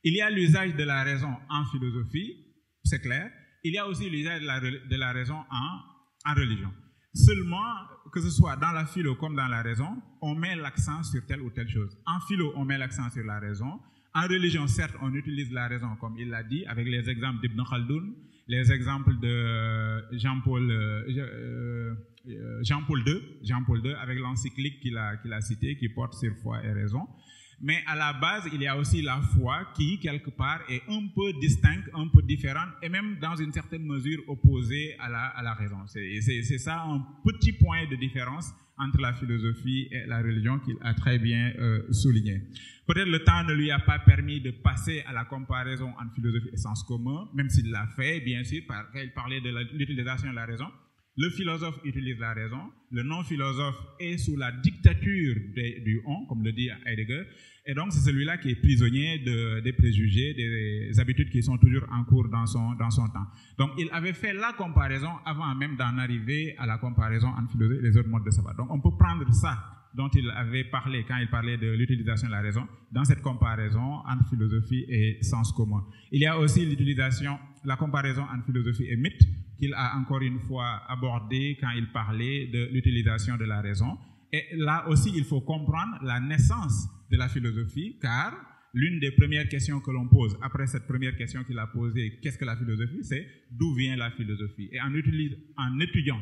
Il y a l'usage de la raison en philosophie, c'est clair. Il y a aussi l'usage de la raison en religion. Seulement, que ce soit dans la philo comme dans la raison, on met l'accent sur telle ou telle chose. En philo, on met l'accent sur la raison. En religion, certes, on utilise la raison, comme il l'a dit, avec les exemples d'Ibn Khaldoun, les exemples de Jean-Paul II, avec l'encyclique qu'il a cité, qui porte sur foi et raison. Mais à la base, il y a aussi la foi qui, quelque part, est un peu distincte, un peu différente, et même dans une certaine mesure opposée à la raison. C'est ça un petit point de différence entre la philosophie et la religion qu'il a très bien souligné. Peut-être le temps ne lui a pas permis de passer à la comparaison entre philosophie et sens commun, même s'il l'a fait, bien sûr, quand il parlait de l'utilisation de la raison. Le philosophe utilise la raison, le non-philosophe est sous la dictature du on, comme le dit Heidegger, et donc c'est celui-là qui est prisonnier des préjugés, des habitudes qui sont toujours en cours dans son temps. Donc il avait fait la comparaison avant même d'en arriver à la comparaison entre philosophie et les autres modes de savoir. Donc on peut prendre ça dont il avait parlé quand il parlait de l'utilisation de la raison dans cette comparaison entre philosophie et sens commun. Il y a aussi la comparaison entre philosophie et mythe, qu'il a encore une fois abordé quand il parlait de l'utilisation de la raison. Et là aussi, il faut comprendre la naissance de la philosophie, car l'une des premières questions que l'on pose, après cette première question qu'il a posée, qu'est-ce que la philosophie, c'est d'où vient la philosophie. Et en étudiant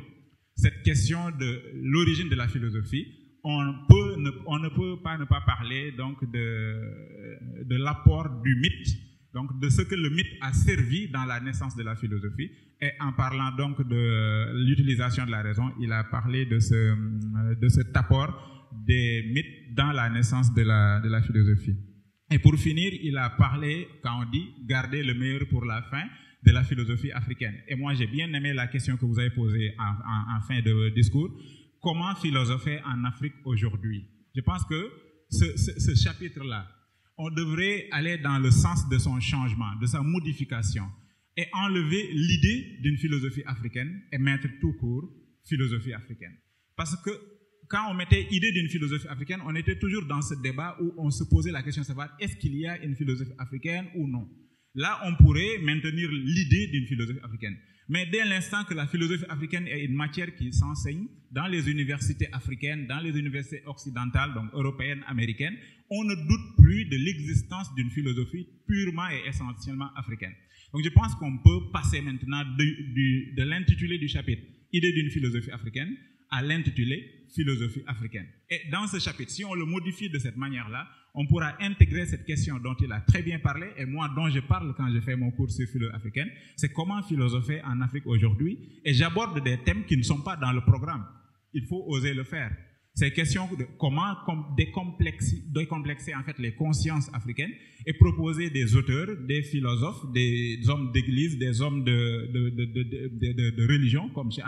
cette question de l'origine de la philosophie, on ne peut pas ne pas parler donc de l'apport du mythe, donc de ce que le mythe a servi dans la naissance de la philosophie. Et en parlant donc de l'utilisation de la raison, il a parlé de cet apport des mythes dans la naissance de la philosophie. Et pour finir, il a parlé, quand on dit garder le meilleur pour la fin, de la philosophie africaine. Et moi, j'ai bien aimé la question que vous avez posée en fin de discours. Comment philosopher en Afrique aujourd'hui? Je pense que ce chapitre-là, on devrait aller dans le sens de son changement, de sa modification, et enlever l'idée d'une philosophie africaine et mettre tout court philosophie africaine. Parce que quand on mettait idée d'une philosophie africaine, on était toujours dans ce débat où on se posait la question de savoir est-ce qu'il y a une philosophie africaine ou non. Là, on pourrait maintenir l'idée d'une philosophie africaine. Mais dès l'instant que la philosophie africaine est une matière qui s'enseigne dans les universités africaines, dans les universités occidentales, donc européennes, américaines, on ne doute plus de l'existence d'une philosophie purement et essentiellement africaine. Donc je pense qu'on peut passer maintenant de l'intitulé du chapitre « Idée d'une philosophie africaine » à l'intitulé « Philosophie africaine ». Et dans ce chapitre, si on le modifie de cette manière-là, on pourra intégrer cette question dont il a très bien parlé, et moi dont je parle quand je fais mon cours sur philosophie africaine, c'est comment philosopher en Afrique aujourd'hui, et j'aborde des thèmes qui ne sont pas dans le programme. Il faut oser le faire. C'est question de comment décomplexer en fait les consciences africaines et proposer des auteurs, des philosophes, des hommes d'église, des hommes de religion, comme Cheikh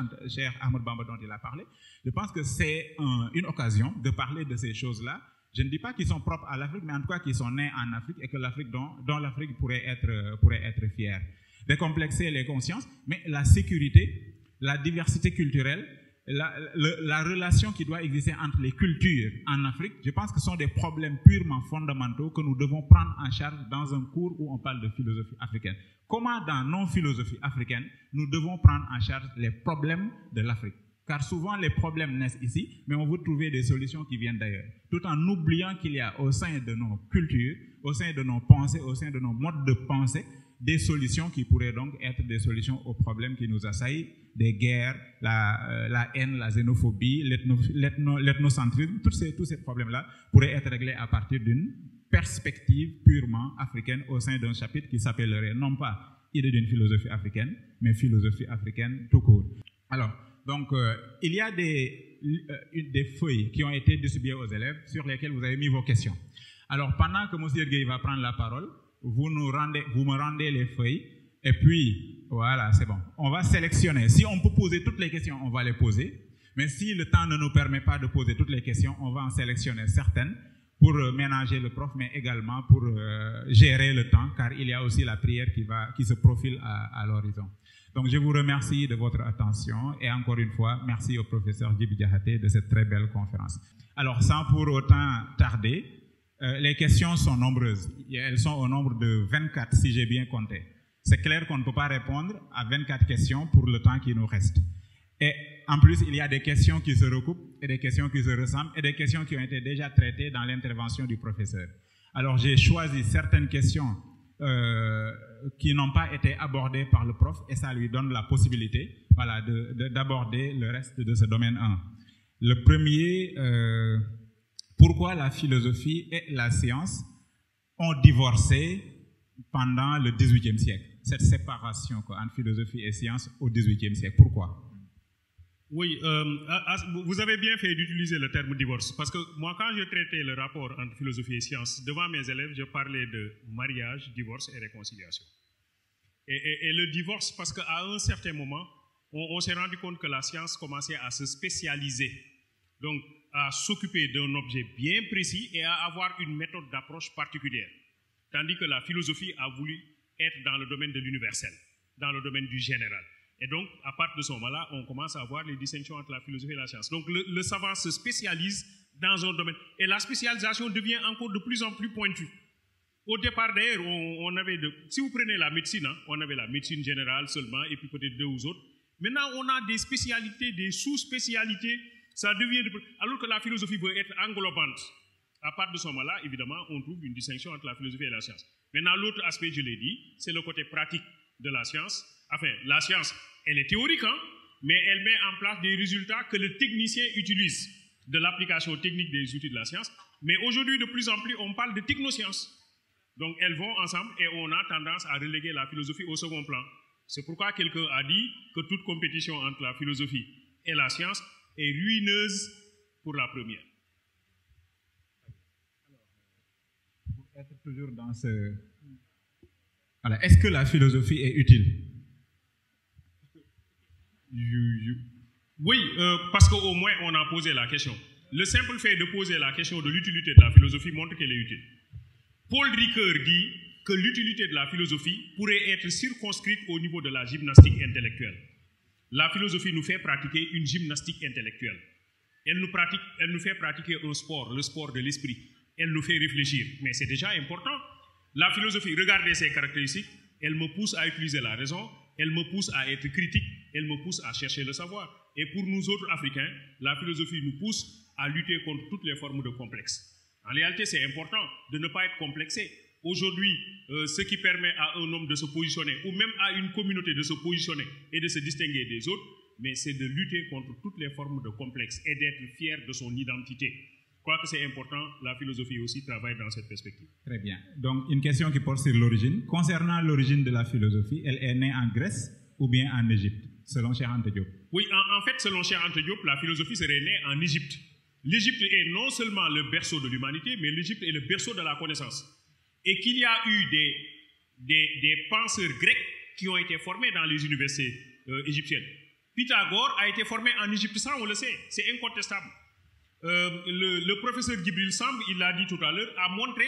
Ahmed Bamba dont il a parlé. Je pense que c'est une occasion de parler de ces choses-là. Je ne dis pas qu'ils sont propres à l'Afrique, mais en tout cas qu'ils sont nés en Afrique et que l'Afrique dont l'Afrique pourrait être fière. Décomplexer les consciences, mais la sécurité, la diversité culturelle, la relation qui doit exister entre les cultures en Afrique, je pense que ce sont des problèmes purement fondamentaux que nous devons prendre en charge dans un cours où on parle de philosophie africaine. Comment dans non-philosophie africaine, nous devons prendre en charge les problèmes de l'Afrique? Car souvent les problèmes naissent ici, mais on veut trouver des solutions qui viennent d'ailleurs. Tout en oubliant qu'il y a au sein de nos cultures, au sein de nos pensées, au sein de nos modes de pensée, des solutions qui pourraient donc être des solutions aux problèmes qui nous assaillent, des guerres, la haine, la xénophobie, l'ethnocentrisme, tous ces problèmes-là pourraient être réglés à partir d'une perspective purement africaine au sein d'un chapitre qui s'appellerait non pas idée d'une philosophie africaine, mais philosophie africaine tout court. Alors, Donc, il y a des feuilles qui ont été distribuées aux élèves sur lesquelles vous avez mis vos questions. Alors, pendant que M. Gueye va prendre la parole, vous me rendez les feuilles et puis, voilà, c'est bon. On va sélectionner. Si on peut poser toutes les questions, on va les poser. Mais si le temps ne nous permet pas de poser toutes les questions, on va en sélectionner certaines pour ménager le prof, mais également pour gérer le temps, car il y a aussi la prière qui se profile à l'horizon. Donc, je vous remercie de votre attention et encore une fois, merci au professeur Djibi Diakhaté de cette très belle conférence. Alors, sans pour autant tarder, les questions sont nombreuses. Elles sont au nombre de 24, si j'ai bien compté. C'est clair qu'on ne peut pas répondre à 24 questions pour le temps qui nous reste. Et en plus, il y a des questions qui se recoupent et des questions qui se ressemblent et des questions qui ont été déjà traitées dans l'intervention du professeur. Alors, j'ai choisi certaines questions qui n'ont pas été abordées par le prof et ça lui donne la possibilité, voilà, d'aborder le reste de ce domaine 1. Le premier, pourquoi la philosophie et la science ont divorcé pendant le XVIIIe siècle? Cette séparation entre philosophie et science au XVIIIe siècle, pourquoi? Oui, vous avez bien fait d'utiliser le terme divorce, parce que moi, quand je traitais le rapport entre philosophie et science, devant mes élèves, je parlais de mariage, divorce et réconciliation. Et le divorce, parce qu'à un certain moment, on s'est rendu compte que la science commençait à se spécialiser, donc à s'occuper d'un objet bien précis et à avoir une méthode d'approche particulière, tandis que la philosophie a voulu être dans le domaine de l'universel, dans le domaine du général. Et donc, à partir de ce moment-là, on commence à voir les distinctions entre la philosophie et la science. Donc, le savant se spécialise dans un domaine. Et la spécialisation devient encore de plus en plus pointue. Au départ, d'ailleurs, on avait si vous prenez la médecine, hein, on avait la médecine générale seulement, et puis peut-être 2 ou autres. Maintenant, on a des spécialités, des sous-spécialités. Ça devient alors que la philosophie veut être englobante. À partir de ce moment-là, évidemment, on trouve une distinction entre la philosophie et la science. Maintenant, l'autre aspect, je l'ai dit, c'est le côté pratique de la science. Enfin, la science, elle est théorique, hein, mais elle met en place des résultats que le technicien utilise, de l'application technique des outils de la science. Mais aujourd'hui, de plus en plus, on parle de technosciences. Donc, elles vont ensemble et on a tendance à reléguer la philosophie au second plan. C'est pourquoi quelqu'un a dit que toute compétition entre la philosophie et la science est ruineuse pour la première. Pour être toujours dans ce... Voilà. Est-ce que la philosophie est utile? Oui, parce qu'au moins on a posé la question. Le simple fait de poser la question de l'utilité de la philosophie montre qu'elle est utile. Paul Ricoeur dit que l'utilité de la philosophie pourrait être circonscrite au niveau de la gymnastique intellectuelle. La philosophie nous fait pratiquer une gymnastique intellectuelle. Elle nous fait pratiquer un sport, le sport de l'esprit. Elle nous fait réfléchir, mais c'est déjà important. La philosophie, regardez ses caractéristiques, elle me pousse à utiliser la raison, elle me pousse à être critique, elle me pousse à chercher le savoir. Et pour nous autres Africains, la philosophie nous pousse à lutter contre toutes les formes de complexe. En réalité, c'est important de ne pas être complexé. Aujourd'hui, ce qui permet à un homme de se positionner, ou même à une communauté de se positionner et de se distinguer des autres, mais c'est de lutter contre toutes les formes de complexe et d'être fier de son identité. Je crois que c'est important, la philosophie aussi travaille dans cette perspective. Très bien. Donc, une question qui porte sur l'origine. Concernant l'origine de la philosophie, elle est née en Grèce ou bien en Égypte, selon Cheikh Anta Diop? Oui, en fait, selon Cheikh Anta Diop, la philosophie serait née en Égypte. L'Égypte est non seulement le berceau de l'humanité, mais l'Égypte est le berceau de la connaissance. Et qu'il y a eu des penseurs grecs qui ont été formés dans les universités égyptiennes. Pythagore a été formé en Égypte, ça on le sait, c'est incontestable. Le professeur Djibril Samb, il l'a dit tout à l'heure, a montré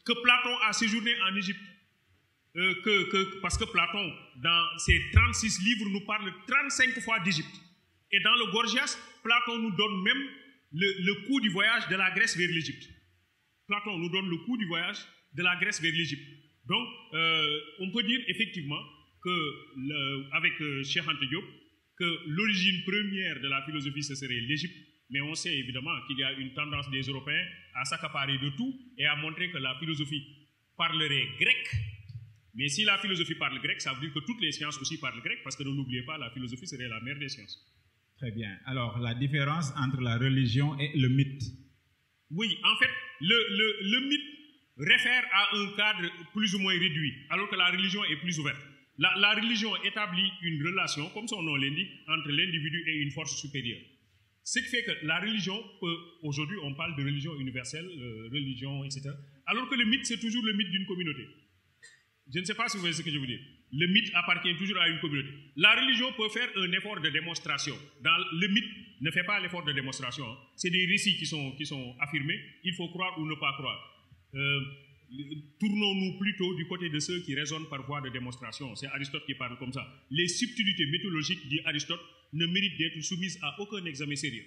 que Platon a séjourné en Égypte. Parce que Platon, dans ses 36 livres, nous parle 35 fois d'Égypte. Et dans le Gorgias, Platon nous donne même le coût du voyage de la Grèce vers l'Égypte. Platon nous donne le coût du voyage de la Grèce vers l'Égypte. Donc, on peut dire effectivement avec Cheikh Anta Diop, que l'origine première de la philosophie, ce serait l'Égypte. Mais on sait évidemment qu'il y a une tendance des Européens à s'accaparer de tout et à montrer que la philosophie parlerait grec. Mais si la philosophie parle grec, ça veut dire que toutes les sciences aussi parlent grec, parce que ne l'oubliez pas, la philosophie serait la mère des sciences. Très bien. Alors, la différence entre la religion et le mythe? Oui, en fait, le mythe réfère à un cadre plus ou moins réduit, alors que la religion est plus ouverte. La religion établit une relation, comme son nom l'indique, entre l'individu et une force supérieure. Ce qui fait que la religion peut, aujourd'hui on parle de religion universelle, religion, etc. Alors que le mythe, c'est toujours le mythe d'une communauté. Je ne sais pas si vous voyez ce que je veux dire. Le mythe appartient toujours à une communauté. La religion peut faire un effort de démonstration. Le mythe ne fait pas l'effort de démonstration. Hein. C'est des récits qui sont affirmés. Il faut croire ou ne pas croire. Tournons-nous plutôt du côté de ceux qui raisonnent par voie de démonstration. C'est Aristote qui parle comme ça. Les subtilités mythologiques, dit Aristote, ne méritent d'être soumises à aucun examen sérieux.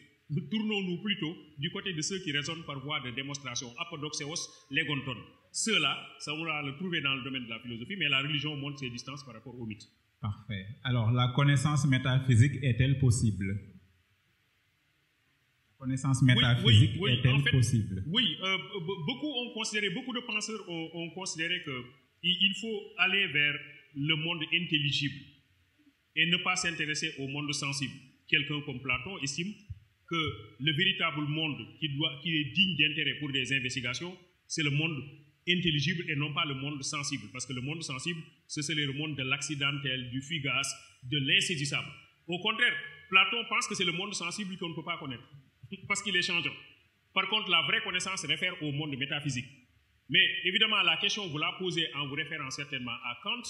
Tournons-nous plutôt du côté de ceux qui raisonnent par voie de démonstration. Apodoxéos, légonton. Ceux-là, ça on va le trouver dans le domaine de la philosophie, mais la religion montre ses distances par rapport au mythe. Parfait. Alors, la connaissance métaphysique est-elle possible? La connaissance métaphysique est-elle possible? Oui, beaucoup de penseurs ont considéré qu'il faut aller vers le monde intelligible et ne pas s'intéresser au monde sensible. Quelqu'un comme Platon estime que le véritable monde qui est digne d'intérêt pour des investigations, c'est le monde intelligible et non pas le monde sensible. Parce que le monde sensible, c'est le monde de l'accidentel, du fugace, de l'insaisissable. Au contraire, Platon pense que c'est le monde sensible qu'on ne peut pas connaître, parce qu'il est changeant. Par contre, la vraie connaissance réfère au monde métaphysique. Mais évidemment, la question, vous la posez en vous référant certainement à Kant.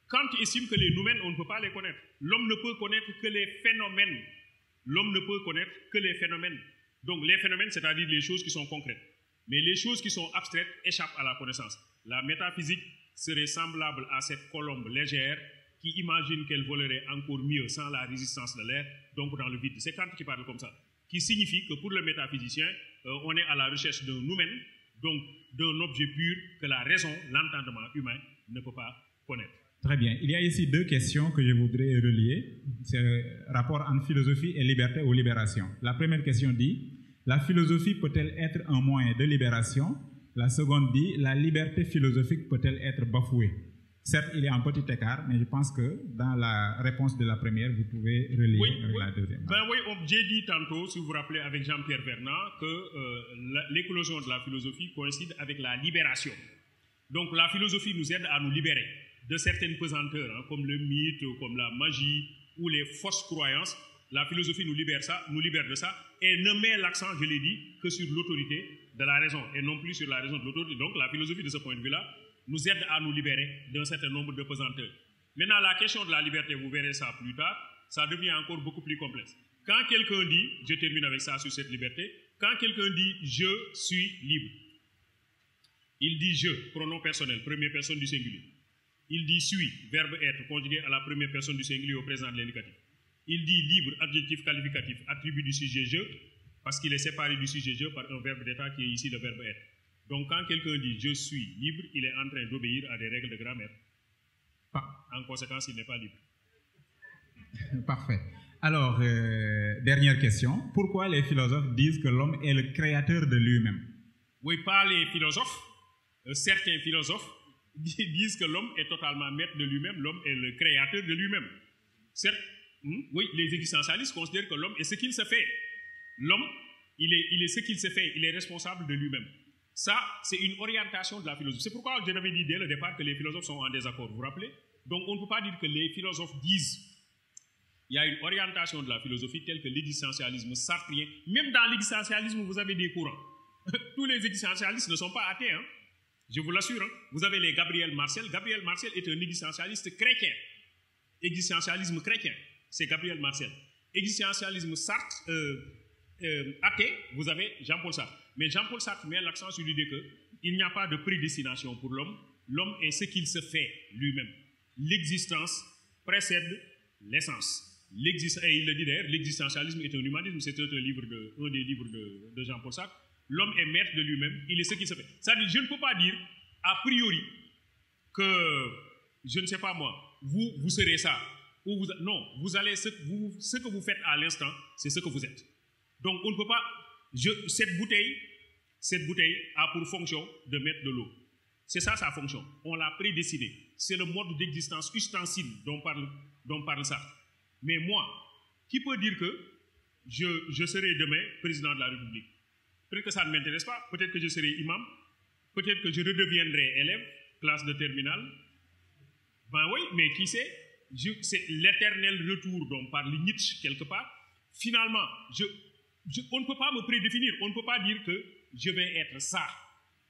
Kant estime que les noumènes, on ne peut pas les connaître. L'homme ne peut connaître que les phénomènes. L'homme ne peut connaître que les phénomènes. Donc les phénomènes, c'est-à-dire les choses qui sont concrètes. Mais les choses qui sont abstraites échappent à la connaissance. La métaphysique serait semblable à cette colombe légère qui imagine qu'elle volerait encore mieux sans la résistance de l'air, donc dans le vide. C'est Kant qui parle comme ça. Qui signifie que pour le métaphysicien, on est à la recherche d'un noumène, donc d'un objet pur que la raison, l'entendement humain ne peut pas connaître. Très bien. Il y a ici deux questions que je voudrais relier. C'est rapport entre philosophie et liberté ou libération. La première question dit, la philosophie peut-elle être un moyen de libération? La seconde dit, la liberté philosophique peut-elle être bafouée? Certes, il y a un petit écart, mais je pense que dans la réponse de la première, vous pouvez relier avec la deuxième. Oui, j'ai dit tantôt, si vous vous rappelez, avec Jean-Pierre Vernat, que l'éclosion de la philosophie coïncide avec la libération. Donc la philosophie nous aide à nous libérer de certaines pesanteurs, hein, comme le mythe, comme la magie ou les fausses croyances. La philosophie nous libère de ça, et ne met l'accent, je l'ai dit, que sur l'autorité de la raison, et non plus sur la raison de l'autorité. Donc la philosophie, de ce point de vue-là, nous aide à nous libérer d'un certain nombre de pesanteurs. Maintenant, la question de la liberté, vous verrez ça plus tard, ça devient encore beaucoup plus complexe. Quand quelqu'un dit, je termine avec ça sur cette liberté, quand quelqu'un dit « je suis libre », il dit « je », pronom personnel, première personne du singulier. Il dit « suis », verbe « être », conjugué à la première personne du singulier au présent de l'indicatif. Il dit « libre », adjectif qualificatif, attribut du sujet « je », parce qu'il est séparé du sujet « je » par un verbe d'état qui est ici le verbe « être ». Donc quand quelqu'un dit « je suis libre », il est en train d'obéir à des règles de grammaire. En conséquence, il n'est pas libre. Parfait. Alors, dernière question. Pourquoi les philosophes disent que l'homme est le créateur de lui-même? Oui, pas les philosophes. Certains philosophes disent que l'homme est totalement maître de lui-même, l'homme est le créateur de lui-même. Certes, oui, les existentialistes considèrent que l'homme est ce qu'il se fait. L'homme, il est ce qu'il se fait, il est responsable de lui-même. Ça, c'est une orientation de la philosophie. C'est pourquoi je l'avais dit dès le départ que les philosophes sont en désaccord, vous vous rappelez? Donc on ne peut pas dire que les philosophes disent il y a une orientation de la philosophie telle que l'existentialisme sartrien. Même dans l'existentialisme, vous avez des courants. Tous les existentialistes ne sont pas athées, hein? Je vous l'assure. Hein? Vous avez les Gabriel Marcel. Gabriel Marcel est un existentialiste chrétien. Existentialisme chrétien, c'est Gabriel Marcel. Existentialisme athée, vous avez Jean-Paul Sartre. Mais Jean-Paul Sartre met l'accent sur l'idée qu'il n'y a pas de prédestination pour l'homme. L'homme est ce qu'il se fait lui-même. L'existence précède l'essence. Et il le dit d'ailleurs, l'existentialisme est un humanisme, c'est un des livres de Jean-Paul Sartre. L'homme est maître de lui-même, il est ce qu'il se fait. C'est-à-dire, je ne peux pas dire a priori que, je ne sais pas moi, vous serez ça. Ou non, vous allez ce que vous faites à l'instant, c'est ce que vous êtes. Donc on ne peut pas. Cette bouteille a pour fonction de mettre de l'eau. C'est ça sa fonction. On l'a prédestiné. C'est le mode d'existence ustensile dont parle Sartre. Mais moi, qui peut dire que je serai demain président de la République? Peut-être que ça ne m'intéresse pas. Peut-être que je serai imam. Peut-être que je redeviendrai élève, classe de terminale. Ben oui, mais qui sait, c'est l'éternel retour dont parle Nietzsche quelque part. Finalement, on ne peut pas me prédéfinir, on ne peut pas dire que je vais être ça,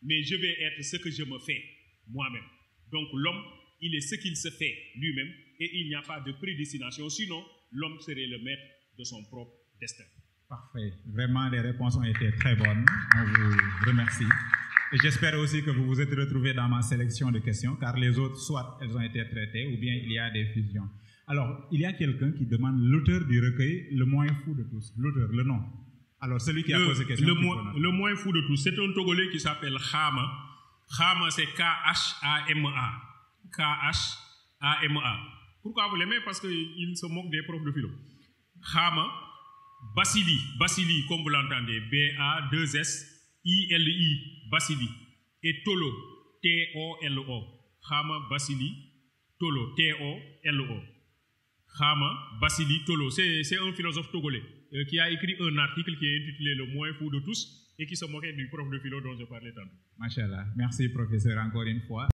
mais je vais être ce que je me fais moi-même. Donc l'homme, il est ce qu'il se fait lui-même et il n'y a pas de prédestination, sinon l'homme serait le maître de son propre destin. Parfait. Vraiment, les réponses ont été très bonnes. On vous remercie. Et j'espère aussi que vous vous êtes retrouvés dans ma sélection de questions, car les autres, soit elles ont été traitées, ou bien il y a des fusions. Alors, il y a quelqu'un qui demande l'auteur du recueil, le moins fou de tous. L'auteur, le nom. Alors, celui qui a posé question. Le moins fou de tous, c'est un Togolais qui s'appelle Khama. Khama, c'est K-H-A-M-A. K-H-A-M-A. Pourquoi vous l'aimez? Parce qu'il se moque des profs de philo. Khama, Basili, comme vous l'entendez, B-A-2-S-I-L-I, Basili, et Tolo, T-O-L-O. Khama, Basili, Tolo, T-O-L-O. Khama, Basili, Tolo. C'est un philosophe togolais qui a écrit un article qui est intitulé Le moins fou de tous et qui se moquait du prof de philo dont je parlais tantôt. Machallah. Merci, professeur, encore une fois.